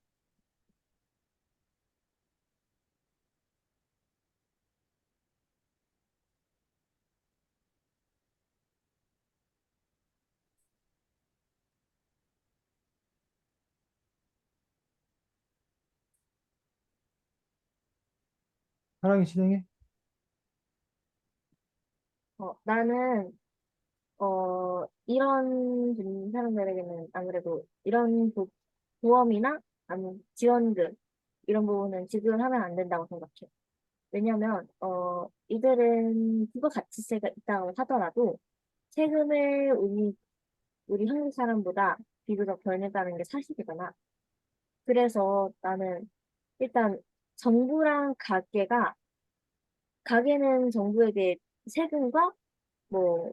사랑이 진행해? 나는 이런 사람들에게는 아무래도 이런 보험이나 아니면 지원금 이런 부분은 지급을 하면 안 된다고 생각해. 왜냐면 이들은 국가 가치세가 있다고 하더라도 세금을 우리 한국 사람보다 비교적 덜 낸다는 게 사실이잖아. 그래서 나는 일단 정부랑 가게는 정부에게 세금과 뭐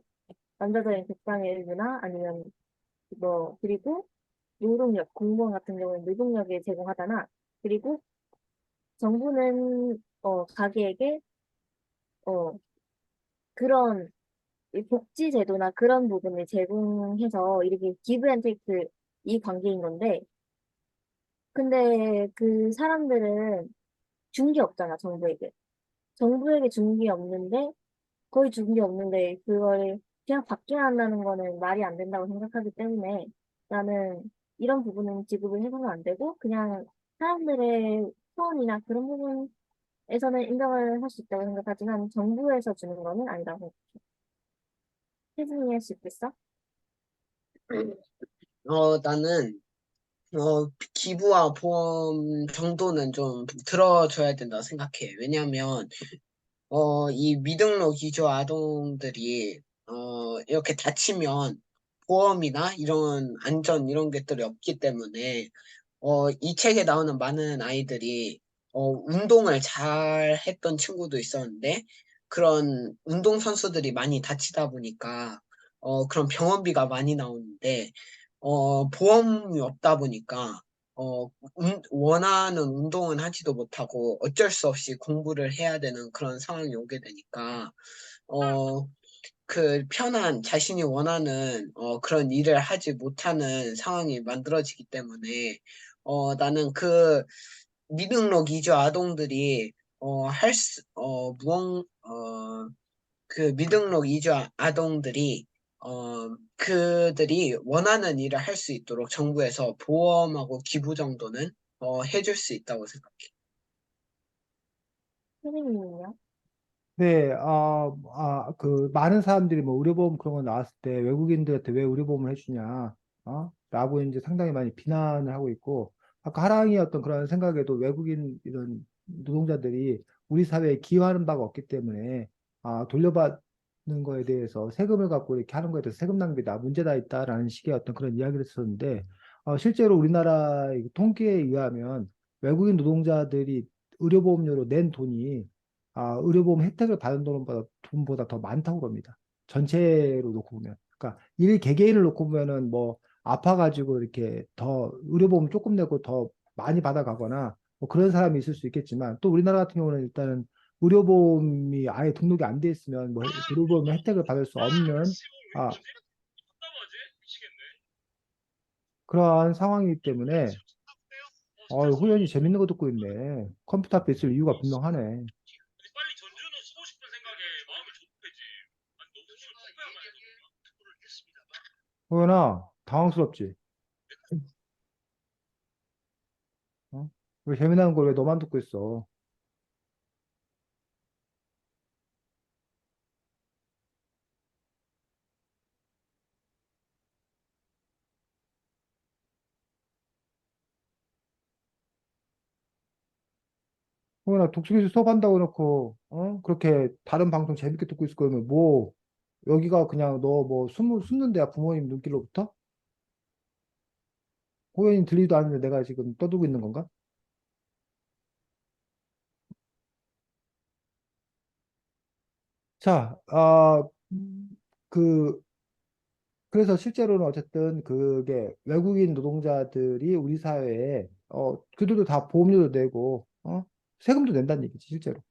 남자들의 백방의 일부나 아니면 그리고 노동력, 공무원 같은 경우는 노동력을 제공하잖아. 그리고 정부는 가게에게 어 그런 이 복지 제도나 그런 부분을 제공해서 이렇게 기브 앤 테이크 이 관계인 건데, 근데 그 사람들은 준 게 없잖아, 정부에게. 정부에게 준 게 없는데, 거의 준 게 없는데, 그걸 그냥 받게 한다는 거는 말이 안 된다고 생각하기 때문에 나는 이런 부분은 지급을 해서는 안 되고, 그냥 사람들의 소원이나 그런 부분에서는 인정을 할 수 있다고 생각하지만, 정부에서 주는 거는 아니라고. 혜진이 할 수 있겠어? 나는 기부와 보험 정도는 좀 들어줘야 된다고 생각해. 왜냐하면 이 미등록 이주 아동들이 이렇게 다치면 보험이나 이런 안전 이런 것들이 없기 때문에 이 책에 나오는 많은 아이들이 운동을 잘 했던 친구도 있었는데 그런 운동 선수들이 많이 다치다 보니까 그런 병원비가 많이 나오는데 보험이 없다 보니까 원하는 운동은 하지도 못하고 어쩔 수 없이 공부를 해야 되는 그런 상황이 오게 되니까 어, 그 편한 자신이 원하는 그런 일을 하지 못하는 상황이 만들어지기 때문에 나는 그 미등록 이주 아동들이 그 미등록 이주 아동들이 그들이 원하는 일을 할 수 있도록 정부에서 보험하고 기부 정도는 해줄 수 있다고 생각해. 선생님은요? 네, 그, 많은 사람들이 뭐 의료보험 그런 거 나왔을 때 외국인들한테 왜 의료보험을 해주냐, 라고 이제 상당히 많이 비난을 하고 있고, 아까 하랑이 어떤 그런 생각에도 외국인 이런 노동자들이 우리 사회에 기여하는 바가 없기 때문에, 돌려받는 거에 대해서 세금을 갖고 이렇게 하는 거에 대해서 세금 낭비다, 문제다 있다라는 식의 어떤 그런 이야기를 했었는데, 실제로 우리나라 의 통계에 의하면 외국인 노동자들이 의료보험료로 낸 돈이 의료보험 혜택을 받은 돈보다 더 많다고 합니다. 전체로 놓고 보면. 그러니까 일 개개인을 놓고 보면은 뭐 아파가지고 이렇게 더 의료보험 조금 내고 더 많이 받아가거나 뭐 그런 사람이 있을 수 있겠지만 또 우리나라 같은 경우는 일단은 의료보험이 아예 등록이 안 돼 있으면 뭐 의료보험 혜택을 받을 수 없는 아, 그러한 상황이기 때문에 호연이 재밌는 거 듣고 있네. 컴퓨터 앞에 있을 이유가 분명하네. 호연아, 당황스럽지? 어? 왜 재미난 걸 왜 너만 듣고 있어? 호연아, 독수리 수업한다고 해놓고, 그렇게 다른 방송 재밌게 듣고 있을 거면 뭐, 여기가 그냥 너 뭐 숨는 데야, 부모님 눈길로부터? 호연이 들리지도 않는데 내가 지금 떠들고 있는 건가? 자, 그, 그래서 실제로는 어쨌든 그게 외국인 노동자들이 우리 사회에 그들도 다 보험료도 내고 세금도 낸다는 얘기지 실제로.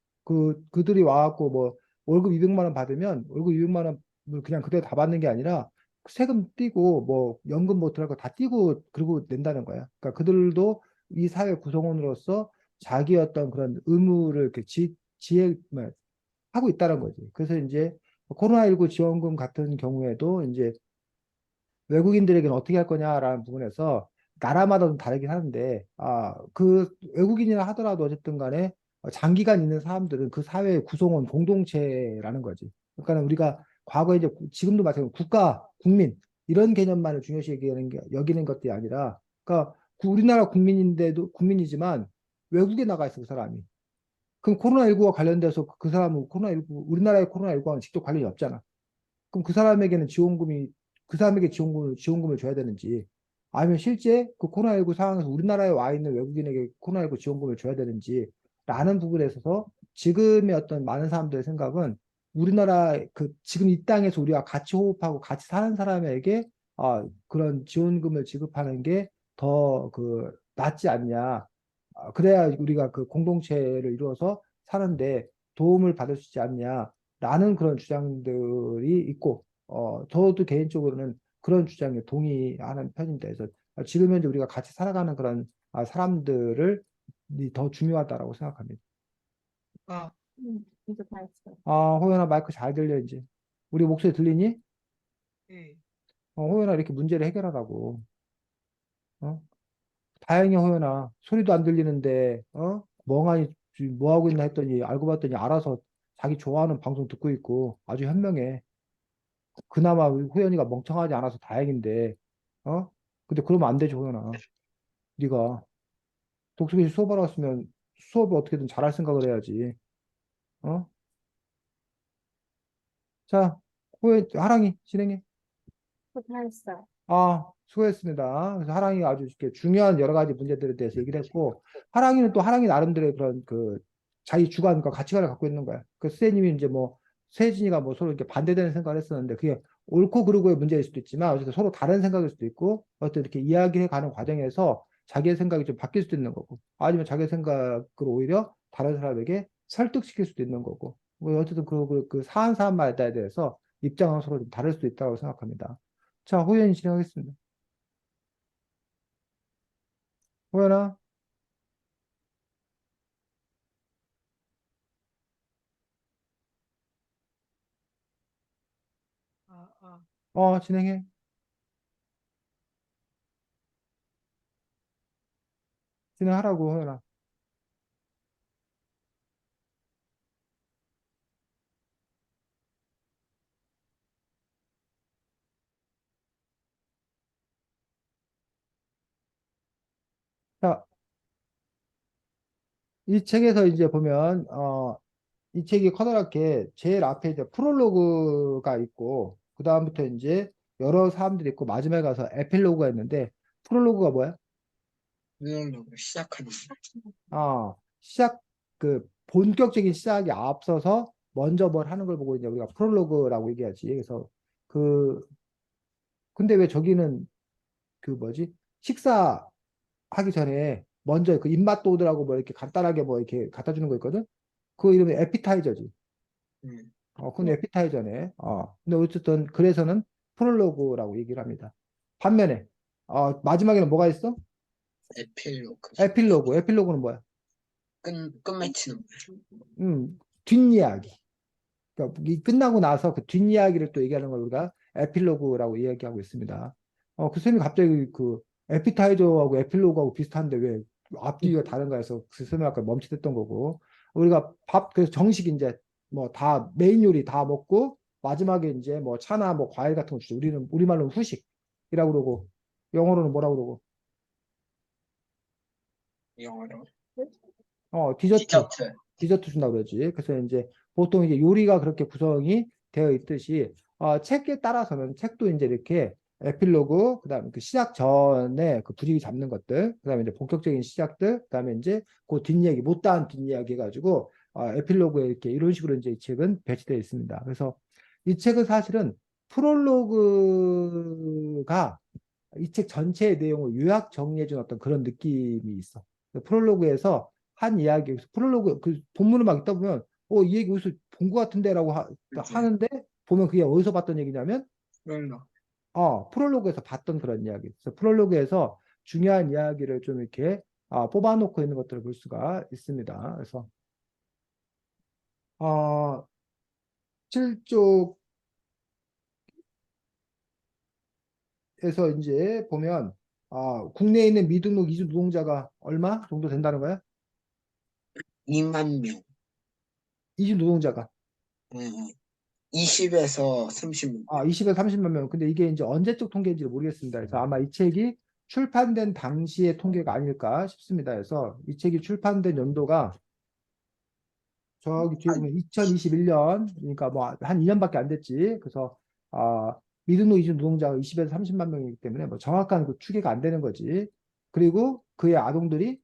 그들이 와갖고 뭐 월급 200만 원 받으면 월급 200만 원을 그냥 그대로 다 받는 게 아니라 세금 띄고 뭐 연금 뭐 들어갈 거 다 띄고 그리고 낸다는 거야. 그러니까 그들도 이 사회 구성원으로서 자기 어떤 그런 의무를 이렇게 지혜 뭐, 하고 있다는 거지. 그래서 이제 코로나19 지원금 같은 경우에도 이제 외국인들에게는 어떻게 할 거냐라는 부분에서 나라마다 좀 다르긴 하는데, 그 외국인이라 하더라도 어쨌든 간에 장기간 있는 사람들은 그 사회의 구성원 공동체라는 거지. 그러니까 우리가 과거에 이제 지금도 마찬가지로 국가, 국민 이런 개념만을 중요시 여기는 것들이 아니라, 그러니까 우리나라 국민인데도 국민이지만 외국에 나가 있어 그 사람이. 그럼 코로나19와 관련돼서 그 사람은 코로나19 우리나라의 코로나19와는 직접 관련이 없잖아. 그럼 그 사람에게 지원금을 줘야 되는지, 아니면 실제 그 코로나19 상황에서 우리나라에 와 있는 외국인에게 코로나19 지원금을 줘야 되는지, 라는 부분에 있어서 지금의 어떤 많은 사람들의 생각은 우리나라 지금 이 땅에서 우리가 같이 호흡하고 같이 사는 사람에게 그런 지원금을 지급하는 게 더 낫지 않냐. 그래야 우리가 그 공동체를 이루어서 사는데 도움을 받을 수 있지 않냐라는 그런 주장들이 있고, 저도 개인적으로는 그런 주장에 동의하는 편입니다. 그래서 지금 현재 우리가 같이 살아가는 그런 사람들을 더 중요하다라고 생각합니다. 이거 다 했어. 호연아 마이크 잘 들려 이제. 우리 목소리 들리니? 네. 호연아 이렇게 문제를 해결하라고. 어? 다행히 호연아 소리도 안 들리는데 멍하니 뭐 하고 있나 했더니 알고 봤더니 알아서 자기 좋아하는 방송 듣고 있고 아주 현명해. 그나마 호연이가 멍청하지 않아서 다행인데 어? 근데 그러면 안 되지 호연아. 네가 독서교실 수업하러 갔으면 수업을 어떻게든 잘할 생각을 해야지. 어? 자, 하랑이 진행해. 이거 다 했어. 수고했습니다. 그래서 하랑이가 아주 이렇게 중요한 여러 가지 문제들에 대해서 얘기를 했고, 하랑이는 또 하랑이 나름대로의 그런 그 자기 주관과 가치관을 갖고 있는 거야. 그 선생님이 이제 뭐 세진이가 뭐 서로 이렇게 반대되는 생각을 했었는데 그게 옳고 그르고의 문제일 수도 있지만 어쨌든 서로 다른 생각일 수도 있고 어떤 이렇게 이야기해 가는 과정에서 자기의 생각이 좀 바뀔 수도 있는 거고 아니면 자기의 생각을 오히려 다른 사람에게 설득시킬 수도 있는 거고 뭐 어쨌든 그 사안 사안마다에 대해서 입장은 서로 좀 다를 수도 있다고 생각합니다. 자, 호연이 진행하겠습니다. 호연아, 아, 아. 진행해. 진행하라고, 호연아. 자, 이 책에서 이제 보면, 이 책이 커다랗게 제일 앞에 이제 프롤로그가 있고, 그다음부터 이제 여러 사람들이 있고, 마지막에 가서 에필로그가 있는데, 프롤로그가 뭐야? 이걸로 시작하는 시작, 그, 본격적인 시작에 앞서서 먼저 뭘 하는 걸 보고 이제 우리가 프롤로그라고 얘기하지. 그래서 그, 근데 왜 저기는 그 뭐지? 식사하기 전에 먼저 그 입맛 도우더라고 뭐 이렇게 간단하게 뭐 이렇게 갖다 주는 거 있거든? 그 이름이 에피타이저지. 음, 그건 에피타이저네. 근데 어쨌든 그래서는 프롤로그라고 얘기를 합니다. 반면에 마지막에는 뭐가 있어? 에필로그. 에필로그. 에필로그는 뭐야? 끝맺히는 뒷이야기. 그러니까 이 끝나고 나서 그 뒷이야기를 또 얘기하는 걸 우리가 에필로그라고 이야기하고 있습니다. 그 쌤이 갑자기 그 에피타이저하고 에필로그하고 비슷한데 왜 앞뒤가 다른가 해서 그 쌤이 아까 멈칫했던 거고 우리가 그래서 정식 이제 뭐 다 메인 요리 다 먹고 마지막에 이제 뭐 차나 뭐 과일 같은 거 주죠. 우리말로는 후식이라고 그러고 영어로는 뭐라고 그러고 영어로. 디저트. 디저트. 디저트 준다고 그러지. 그래서 이제 보통 이제 요리가 그렇게 구성이 되어 있듯이 책에 따라서는 책도 이제 이렇게 에필로그, 그다음에 그 시작 전에 그 분위기 잡는 것들, 그다음에 이제 본격적인 시작들, 그다음에 이제 그 뒷이야기, 못다한 뒷이야기 해가지고 에필로그에 이렇게 이런 식으로 이제 이 책은 배치되어 있습니다. 그래서 이 책은 사실은 프롤로그가 이 책 전체의 내용을 요약 정리해준 어떤 그런 느낌이 있어. 프롤로그에서 한 이야기, 프롤로그, 그 본문을 막 읽다 보면, 이 얘기 어디서 본 것 같은데라고 이제 하는데, 보면 그게 어디서 봤던 얘기냐면, 프롤로그. 프롤로그에서 봤던 그런 이야기. 그래서 프롤로그에서 중요한 이야기를 좀 이렇게 뽑아놓고 있는 것들을 볼 수가 있습니다. 그래서, 어, 7쪽에서 이제 보면, 국내에 있는 미등록 이주 노동자가 얼마 정도 된다는 거야? 2만 명. 이주 노동자가. 20에서 30만 명. 20에서 30만 명. 근데 이게 이제 언제적 통계인지 모르겠습니다. 그래서 아마 이 책이 출판된 당시의 통계가 아닐까 싶습니다. 그래서 이 책이 출판된 연도가 저기 뒤에 한 보면 2021년, 그러니까 뭐 한 2년밖에 안 됐지. 그래서 미등록 이주 노동자가 20에서 30만 명이기 때문에 뭐 정확한 그 추계가 안 되는 거지. 그리고 그의 아동들이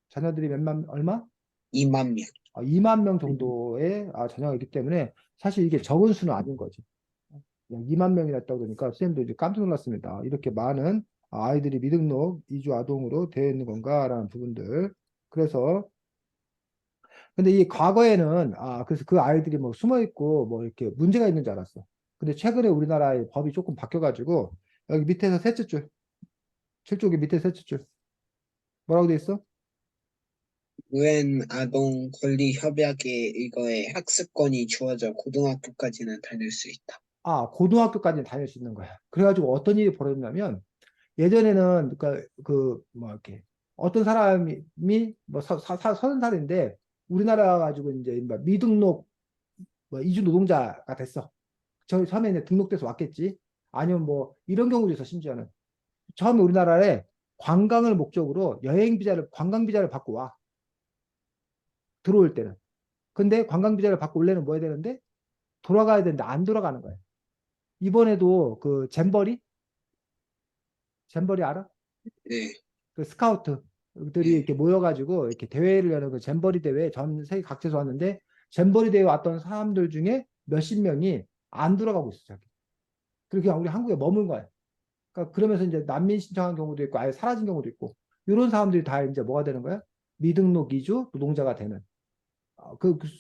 자녀들이 얼마? 2만 명. 2만 명 정도의 자녀가 있기 때문에 사실 이게 적은 수는 아닌 거지. 그냥 2만 명이나 있다고 그러니까 선생님도 이제 깜짝 놀랐습니다. 이렇게 많은 아이들이 미등록 이주 아동으로 되어 있는 건가라는 부분들. 그래서 근데 이 과거에는 그래서 그 아이들이 뭐 숨어 있고 뭐 이렇게 문제가 있는 줄 알았어. 근데 최근에 우리나라의 법이 조금 바뀌어가지고 여기 밑에서 셋째 줄, 7쪽의 밑에 셋째 줄 뭐라고 돼 있어? 유엔 아동 권리 협약에 이거에 학습권이 주어져 고등학교까지는 다닐 수 있다. 고등학교까지 다닐 수 있는 거야. 그래가지고 어떤 일이 벌어졌냐면 예전에는 그러니까 그 뭐 이렇게 어떤 사람이 뭐 30살인데 우리나라 가지고 이제 뭐 미등록 뭐 이주 노동자가 됐어. 저 처음에 이제 등록돼서 왔겠지. 아니면 뭐 이런 경우도 있어. 심지어는 처음에 우리나라에 관광을 목적으로 여행 비자를 관광 비자를 받고 와. 들어올 때는. 근데 관광 비자를 받고 올래는 뭐 해야 되는데 돌아가야 되는데 안 돌아가는 거야. 이번에도 그 잼버리 잼버리 알아? 네, 그 스카우트들이 네. 이렇게 모여가지고 이렇게 대회를 여는 그 잼버리 대회 전 세계 각지에서 왔는데 잼버리 대회 왔던 사람들 중에 몇십 명이 안 들어가고 있어, 자기. 그리고 그냥 우리 한국에 머문 거야. 그러니까 그러면서 이제 난민 신청한 경우도 있고 아예 사라진 경우도 있고 이런 사람들이 다 이제 뭐가 되는 거야? 미등록 이주 노동자가 되는.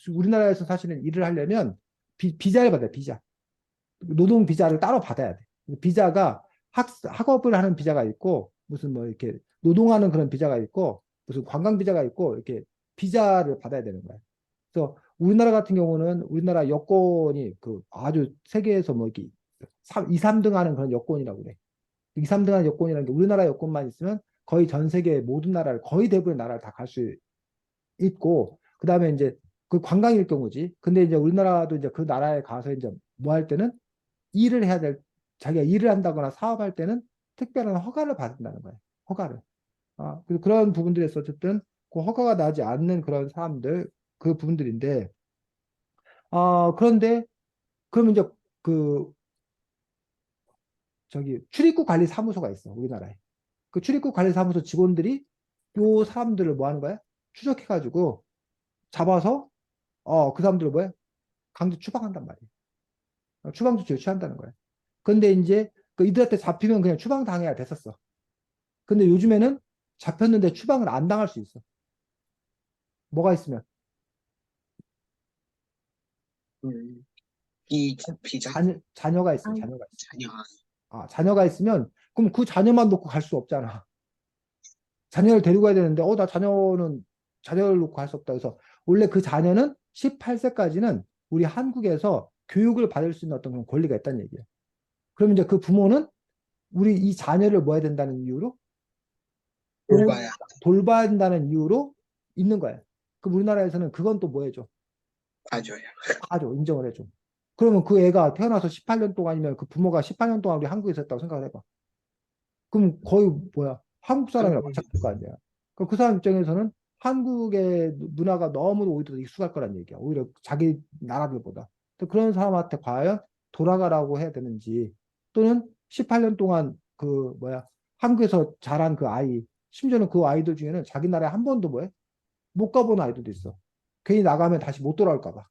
우리나라에서 사실은 일을 하려면 비자를 받아요, 비자. 노동 비자를 따로 받아야 돼. 비자가 학업을 하는 비자가 있고 무슨 뭐 이렇게 노동하는 그런 비자가 있고 무슨 관광 비자가 있고 이렇게 비자를 받아야 되는 거야. 그래서 우리나라 같은 경우는 우리나라 여권이 그 아주 세계에서 뭐 이렇게 2, 3등 하는 그런 여권이라고 그래. 2, 3등 하는 여권이라는 게 우리나라 여권만 있으면 거의 전 세계 모든 나라를 거의 대부분의 나라를 다 갈 수 있고 그다음에 이제 그 관광일 경우지. 근데 이제 우리나라도 이제 그 나라에 가서 이제 뭐 할 때는 일을 해야 될 자기가 일을 한다거나 사업할 때는 특별한 허가를 받는다는 거예요. 허가를. 그런 부분들에서 어쨌든 그 허가가 나지 않는 그런 사람들 그 부분들인데 그런데 그러면 이제 그 저기 출입국 관리 사무소가 있어 우리나라에. 그 출입국 관리 사무소 직원들이 요 사람들을 뭐 하는 거야? 추적해가지고 잡아서 그 사람들을 뭐야? 강제 추방한단 말이야. 추방 조치를 취한다는 거야. 근데 이제 그 이들한테 잡히면 그냥 추방 당해야 됐었어. 근데 요즘에는 잡혔는데 추방을 안 당할 수 있어. 뭐가 있으면 음, 비자? 자녀가 있어. 아, 자녀가 있어. 자녀. 자녀가 있으면 그럼 그 자녀만 놓고 갈 수 없잖아. 자녀를 데리고 가야 되는데 나 자녀를 놓고 갈 수 없다. 그래서 원래 그 자녀는 18세까지는 우리 한국에서 교육을 받을 수 있는 어떤 그런 권리가 있다는 얘기예요. 그럼 이제 그 부모는 우리 이 자녀를 뭐 해야 된다는 이유로 돌봐야 돌봐야 된다는 이유로 있는 거야. 그럼 우리나라에서는 그건 또 뭐 해줘? 봐줘요. 봐줘. 인정을 해줘. 그러면 그 애가 태어나서 18년 동안이면 그 부모가 18년 동안 우리 한국에 있었다고 생각을 해봐. 그럼 거의 뭐야? 한국 사람이랑 한국인. 마찬가지일 거 아니야. 그럼 그 사람 입장에서는 한국의 문화가 너무 오히려 더 익숙할 거란 얘기야. 오히려 자기 나라들보다. 또 그런 사람한테 과연 돌아가라고 해야 되는지 또는 18년 동안 그 뭐야? 한국에서 자란 그 아이 심지어는 그 아이들 중에는 자기 나라에 한 번도 뭐해? 못 가본 아이들도 있어. 괜히 나가면 다시 못 돌아올까 봐.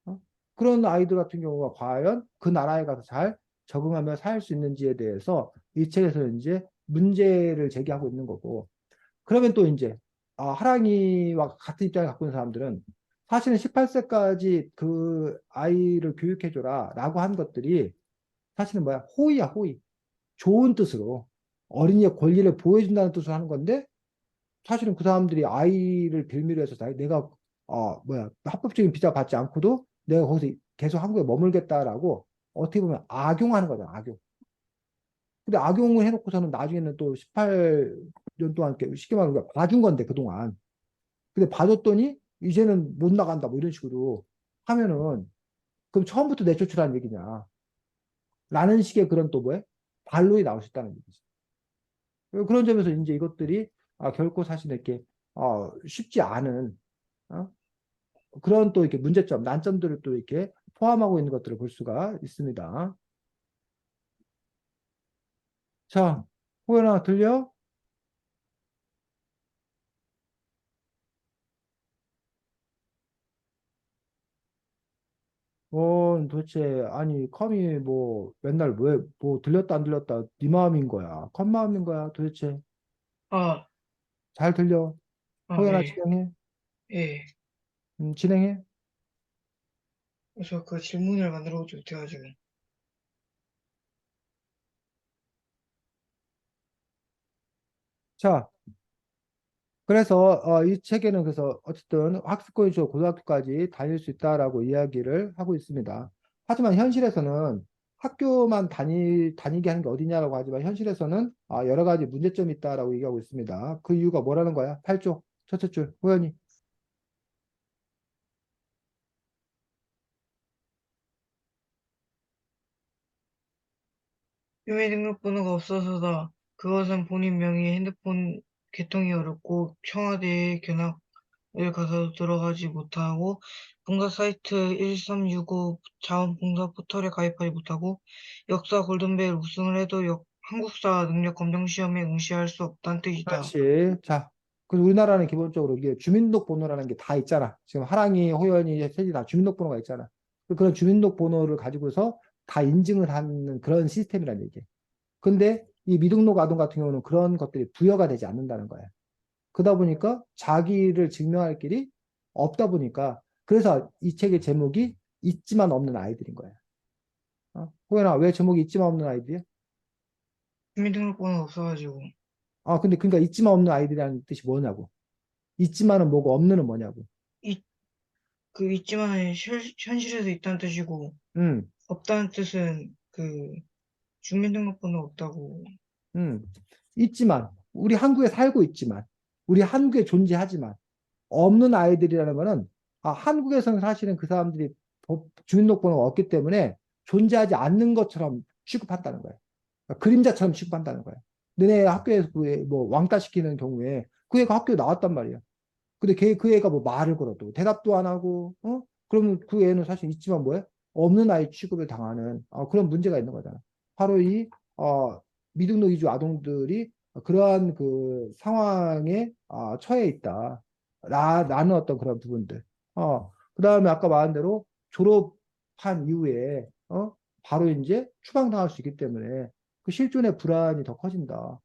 어? 그런 아이들 같은 경우가 과연 그 나라에 가서 잘 적응하며 살 수 있는지에 대해서 이 책에서 이제 문제를 제기하고 있는 거고. 그러면 또 이제 하랑이와 같은 입장을 갖고 있는 사람들은 사실은 18세까지 그 아이를 교육해줘라 라고 한 것들이 사실은 뭐야? 호의야, 호의. 좋은 뜻으로 어린이의 권리를 보여준다는 뜻으로 하는 건데 사실은 그 사람들이 아이를 빌미로 해서 내가 합법적인 비자 받지 않고도 내가 거기서 계속 한국에 머물겠다라고 어떻게 보면 악용하는 거잖아, 악용. 근데 악용을 해놓고서는 나중에는 또 18년 동안 이렇게 쉽게 말하면 우리가 봐준 건데 그동안. 근데 봐줬더니 이제는 못 나간다 뭐 이런 식으로 하면은 그럼 처음부터 내쫓으라는 얘기냐. 라는 식의 그런 또 뭐에 반론이 나올 수 있다는 얘기지. 그런 점에서 이제 이것들이 결코 사실 이렇게 쉽지 않은 어? 그런 또 이렇게 문제점, 난점들을 또 이렇게 포함하고 있는 것들을 볼 수가 있습니다. 자, 호연아, 들려? 도대체, 아니, 컴이 뭐, 맨날 왜, 뭐, 들렸다, 안 들렸다, 네 마음인 거야. 컴 마음인 거야, 도대체. 아, 잘 들려? 호연아, 예, 진행해? 예. 진행해? 그래서 그 질문을 만들어 보지 못해가지고. 자, 그래서, 이 책에는 그래서 어쨌든 학습권이 주 고등학교까지 다닐 수 있다라고 이야기를 하고 있습니다. 하지만 현실에서는 학교만 다니게 하는 게 어디냐라고 하지만 현실에서는 여러 가지 문제점이 있다라고 얘기하고 있습니다. 그 이유가 뭐라는 거야? 8조, 첫째 줄, 호연이. 유해 등록번호가 없어서다. 그것은 본인 명의 핸드폰 개통이 어렵고 청와대에 견학을 가서 들어가지 못하고 봉사 사이트 1365 자원봉사 포털에 가입하지 못하고 역사 골든벨 우승을 해도 한국사 능력 검정 시험에 응시할 수 없다는 뜻이다. 그렇지. 자, 그래서 우리나라는 기본적으로 이게 주민등록번호라는 게 다 있잖아. 지금 하랑이, 호연이, 세지 다 주민등록번호가 있잖아. 그런 주민등록번호를 가지고서 다 인증을 하는 그런 시스템이라는 얘기야. 근데 이 미등록 아동 같은 경우는 그런 것들이 부여가 되지 않는다는 거야. 그러다 보니까 자기를 증명할 길이 없다 보니까 그래서 이 책의 제목이 있지만 없는 아이들인 거야. 호연아, 왜 제목이 있지만 없는 아이들이야? 주민등록번호 없어가지고. 근데 그러니까 있지만 없는 아이들이라는 뜻이 뭐냐고. 있지만은 뭐고 없는은 뭐냐고. 이, 그 있지만 현실에서 있다는 뜻이고, 음, 없다는 뜻은 그 주민등록번호 없다고. 음. 있지만 우리 한국에 살고 있지만 우리 한국에 존재하지만 없는 아이들이라는 거는 한국에서는 사실은 그 사람들이 주민등록번호가 없기 때문에 존재하지 않는 것처럼 취급한다는 거예요. 그러니까 그림자처럼 취급한다는 거예요. 너네 학교에서 뭐 왕따 시키는 경우에 그 애가 학교에 나왔단 말이야. 근데 그 애가 뭐 말을 걸어도 대답도 안 하고, 그러면 그 애는 사실 있지만 뭐야? 없는 아이 취급을 당하는 그런 문제가 있는 거잖아. 바로 이 미등록 이주 아동들이 그러한 그 상황에 처해 있다. 라는 어떤 그런 부분들. 그다음에 아까 말한 대로 졸업한 이후에 바로 이제 추방당할 수 있기 때문에 그 실존의 불안이 더 커진다.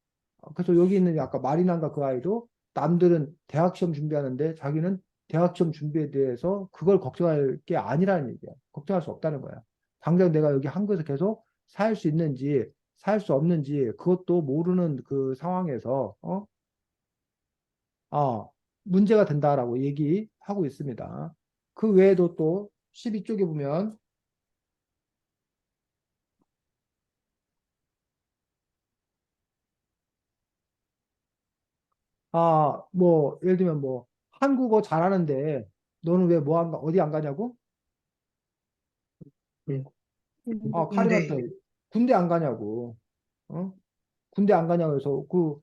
그래서 여기 있는 아까 마리난가 그 아이도 남들은 대학 시험 준비하는데 자기는 대학 시험 준비에 대해서 그걸 걱정할 게 아니라는 얘기야. 걱정할 수 없다는 거야. 당장 내가 여기 한국에서 계속 살 수 있는지 살 수 없는지 그것도 모르는 그 상황에서 문제가 된다라고 얘기하고 있습니다. 그 외에도 또 12쪽에 보면 뭐 예를 들면 뭐 한국어 잘하는데 너는 왜 뭐 어디 안 가냐고? 근데 카리나한테 군대 안 가냐고. 어? 군대 안 가냐고 해서 그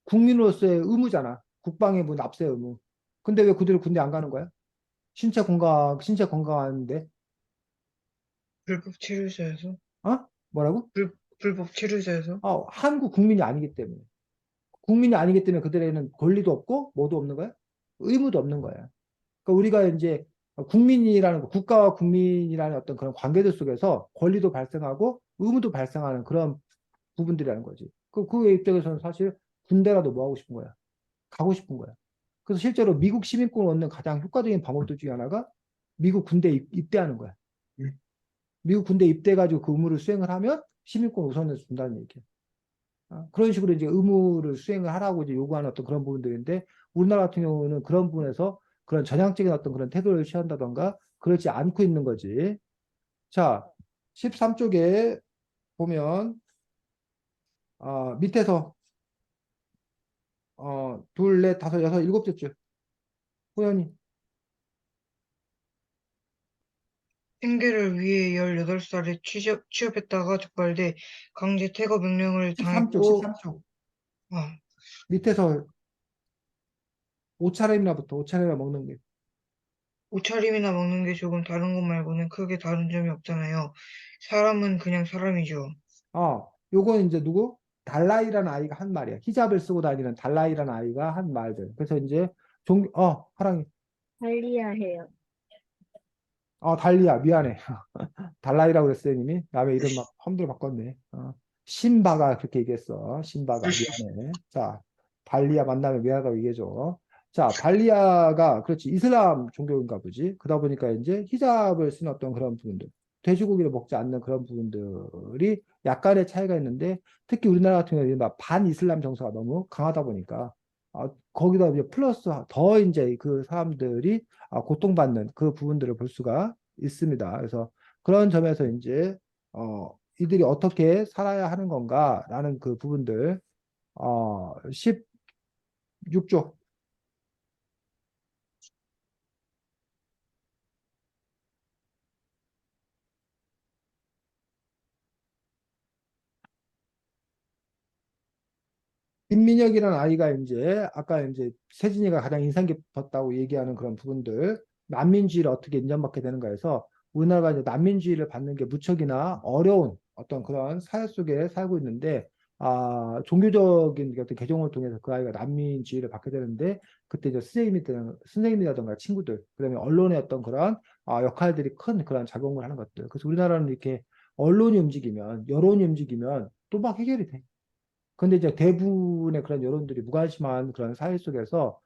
국민으로서의 의무잖아. 국방의 뭐 납세 의무. 근데 왜 그들이 군대 안 가는 거야? 신체 건강한데. 불법 체류자에서 뭐라고? 불법 체류자에서 한국 국민이 아니기 때문에. 국민이 아니기 때문에 그들에는 권리도 없고 뭐도 없는 거야? 의무도 없는 거야. 그러니까 우리가 이제 국민이라는 거, 국가와 국민이라는 어떤 그런 관계들 속에서 권리도 발생하고 의무도 발생하는 그런 부분들이라는 거지. 그 입장에서는 사실 군대라도 뭐 하고 싶은 거야? 가고 싶은 거야. 그래서 실제로 미국 시민권을 얻는 가장 효과적인 방법들 중에 하나가 미국 군대에 입대하는 거야. 미국 군대 입대해가지고 그 의무를 수행을 하면 시민권 우선해서 준다는 얘기야. 그런 식으로 이제 의무를 수행을 하라고 이제 요구하는 어떤 그런 부분들인데 우리나라 같은 경우는 그런 부분에서 그런 전향적인 어떤 그런 태도를 취한다던가 그렇지 않고 있는 거지. 자, 13쪽에 보면 밑에서 둘, 넷, 다섯, 여섯, 일곱째 줄 호연이 생계를 위해 18살에 취업했다가 적발돼 강제 퇴거 명령을 13쪽, 당했고, 13쪽 아, 밑에서 옷차림이나부터 옷차림이나 먹는 게 옷차림이나 먹는 게 조금 다른 것 말고는 크게 다른 점이 없잖아요. 사람은 그냥 사람이죠. 요건 이제 누구? 달라이라는 아이가 한 말이야. 히잡을 쓰고 다니는 달라이라는 아이가 한 말들. 그래서 이제 하랑이. 달리야 해요. 달리야, 미안해. 달라이라고 그랬어요, 님이. 남의 이름 막 험들어 바꿨네. 신바가 그렇게 얘기했어. 신바가 미안해. 자, 달리야 만나면 미안하다고 얘기해줘. 자, 달리야가 그렇지 이슬람 종교인가 보지. 그러다 보니까 이제 히잡을 쓴 어떤 그런 부분들, 돼지고기를 먹지 않는 그런 부분들이 약간의 차이가 있는데 특히 우리나라 같은 경우는 반이슬람 정서가 너무 강하다 보니까 거기다 이제 플러스 더 이제 그 사람들이 고통받는 그 부분들을 볼 수가 있습니다. 그래서 그런 점에서 이제 이들이 어떻게 살아야 하는 건가라는 그 부분들 16조 김민혁이라는 아이가 이제 아까 이제 세진이가 가장 인상 깊었다고 얘기하는 그런 부분들 난민주의를 어떻게 인정받게 되는가 해서 우리나라가 이제 난민주의를 받는 게 무척이나 어려운 어떤 그런 사회 속에 살고 있는데 종교적인 어떤 개종을 통해서 그 아이가 난민지위를 받게 되는데 그때 이제 선생님이라든가 친구들, 그다음에 언론의 어떤 그런 역할들이 큰 그런 작용을 하는 것들. 그래서 우리나라는 이렇게 언론이 움직이면, 여론이 움직이면 또 막 해결이 돼. 근데 이제 대부분의 그런 여론들이 무관심한 그런 사회 속에서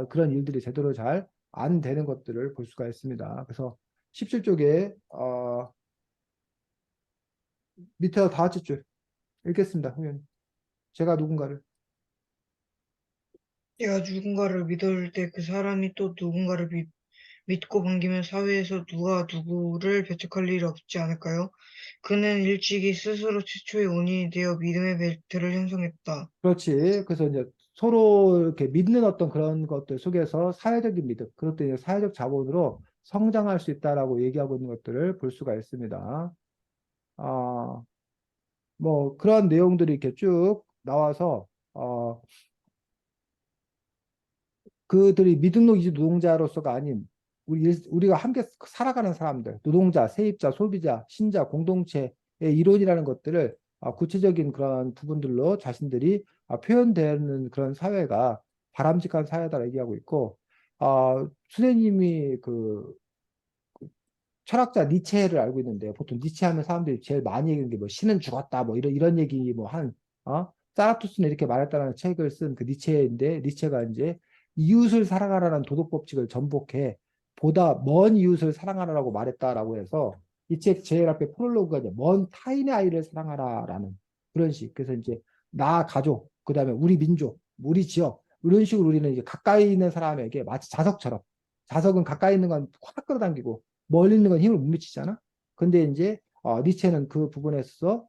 그런 일들이 제대로 잘 안 되는 것들을 볼 수가 있습니다. 그래서 17쪽에 밑에 다 같이 줄 읽겠습니다. 후면 제가 누군가를 내가 누군가를 믿을 때 그 사람이 또 누군가를 믿고 반기면 사회에서 누가 누구를 배척할 일이 없지 않을까요? 그는 일찍이 스스로 최초의 원인이 되어 믿음의 벨트를 형성했다. 그렇지. 그래서 이제 서로 이렇게 믿는 어떤 그런 것들 속에서 사회적인 믿음, 그것도 이제 사회적 자본으로 성장할 수 있다라고 얘기하고 있는 것들을 볼 수가 있습니다. 아, 뭐 그런 내용들이 이렇게 쭉 나와서 그들이 미등록이지 노동자로서가 아닌 우리가 함께 살아가는 사람들, 노동자, 세입자, 소비자, 신자, 공동체의 이론이라는 것들을 구체적인 그런 부분들로 자신들이 표현되는 그런 사회가 바람직한 사회다라고 얘기하고 있고, 선생님이 그 철학자 니체를 알고 있는데 보통 니체 하면 사람들이 제일 많이 얘기하는 게 뭐 신은 죽었다 뭐 이런 얘기 뭐 한 자라투스는 이렇게 말했다라는 책을 쓴 그 니체인데 니체가 이제 이웃을 사랑하라는 도덕 법칙을 전복해 보다 먼 이웃을 사랑하라고 말했다라고 해서 이 책 제일 앞에 프롤로그가 이제 먼 타인의 아이를 사랑하라라는 그런 식. 그래서 이제 나 가족, 그다음에 우리 민족, 우리 지역 이런 식으로 우리는 이제 가까이 있는 사람에게 마치 자석처럼 자석은 가까이 있는 건 확 끌어당기고 멀리 있는 건 힘을 못 미치잖아. 근데 이제 니체는 그 부분에서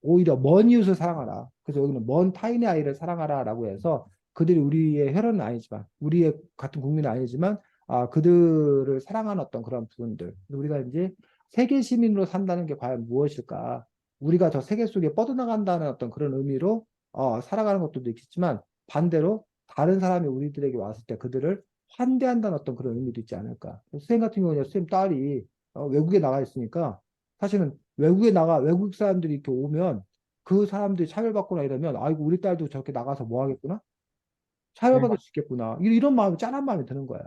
오히려 먼 이웃을 사랑하라. 그래서 여기는 먼 타인의 아이를 사랑하라라고 해서 그들이 우리의 혈연은 아니지만 우리의 같은 국민은 아니지만 그들을 사랑하는 어떤 그런 부분들. 우리가 이제 세계 시민으로 산다는 게 과연 무엇일까? 우리가 저 세계 속에 뻗어나간다는 어떤 그런 의미로 살아가는 것들도 있겠지만 반대로 다른 사람이 우리들에게 왔을 때 그들을 환대한다는 어떤 그런 의미도 있지 않을까. 선생님 같은 경우는 선생님 딸이 외국에 나가 있으니까 사실은 외국 사람들이 이렇게 오면 그 사람들이 차별받거나 이러면 아이고 우리 딸도 저렇게 나가서 뭐 하겠구나? 차별받을 수 있겠구나. 이런 마음이 짠한 마음이 드는 거야.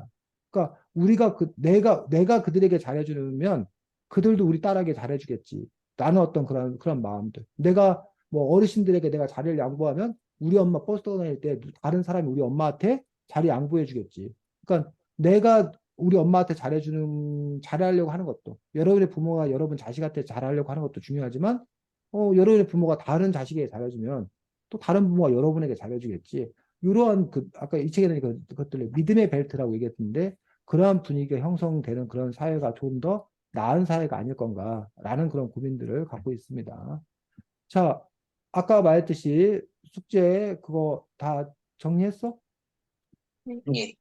그러니까 우리가 내가 그들에게 잘해주면 그들도 우리 딸에게 잘해주겠지. 나는 어떤 그런 마음들. 내가 뭐 어르신들에게 내가 자리를 양보하면 우리 엄마 버스 타고 다닐 때 다른 사람이 우리 엄마한테 자리 양보해 주겠지. 그러니까 내가 우리 엄마한테 잘하려고 하는 것도 여러분의 부모가 여러분 자식한테 잘하려고 하는 것도 중요하지만 여러분의 부모가 다른 자식에게 잘해주면 또 다른 부모가 여러분에게 잘해주겠지. 이러한 아까 이 책에는 그것들을 믿음의 벨트라고 얘기했는데 그러한 분위기가 형성되는 그런 사회가 좀 더 나은 사회가 아닐 건가라는 그런 고민들을 갖고 있습니다. 자, 아까 말했듯이 숙제 그거 다 정리했어? 예.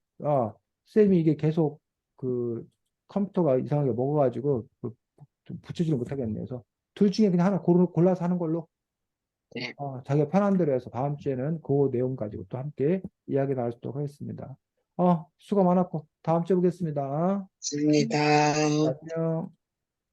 쌤이 이게 계속 그 컴퓨터가 이상하게 먹어가지고 좀 붙이지를 못하겠네. 그래서 둘 중에 그냥 하나 골라서 하는 걸로 네. 자기가 편한 대로 해서 다음 주에는 그 내용 가지고 또 함께 이야기 나누도록 하겠습니다. 수고 많았고 다음 주에 보겠습니다. 좋습니다. 안녕.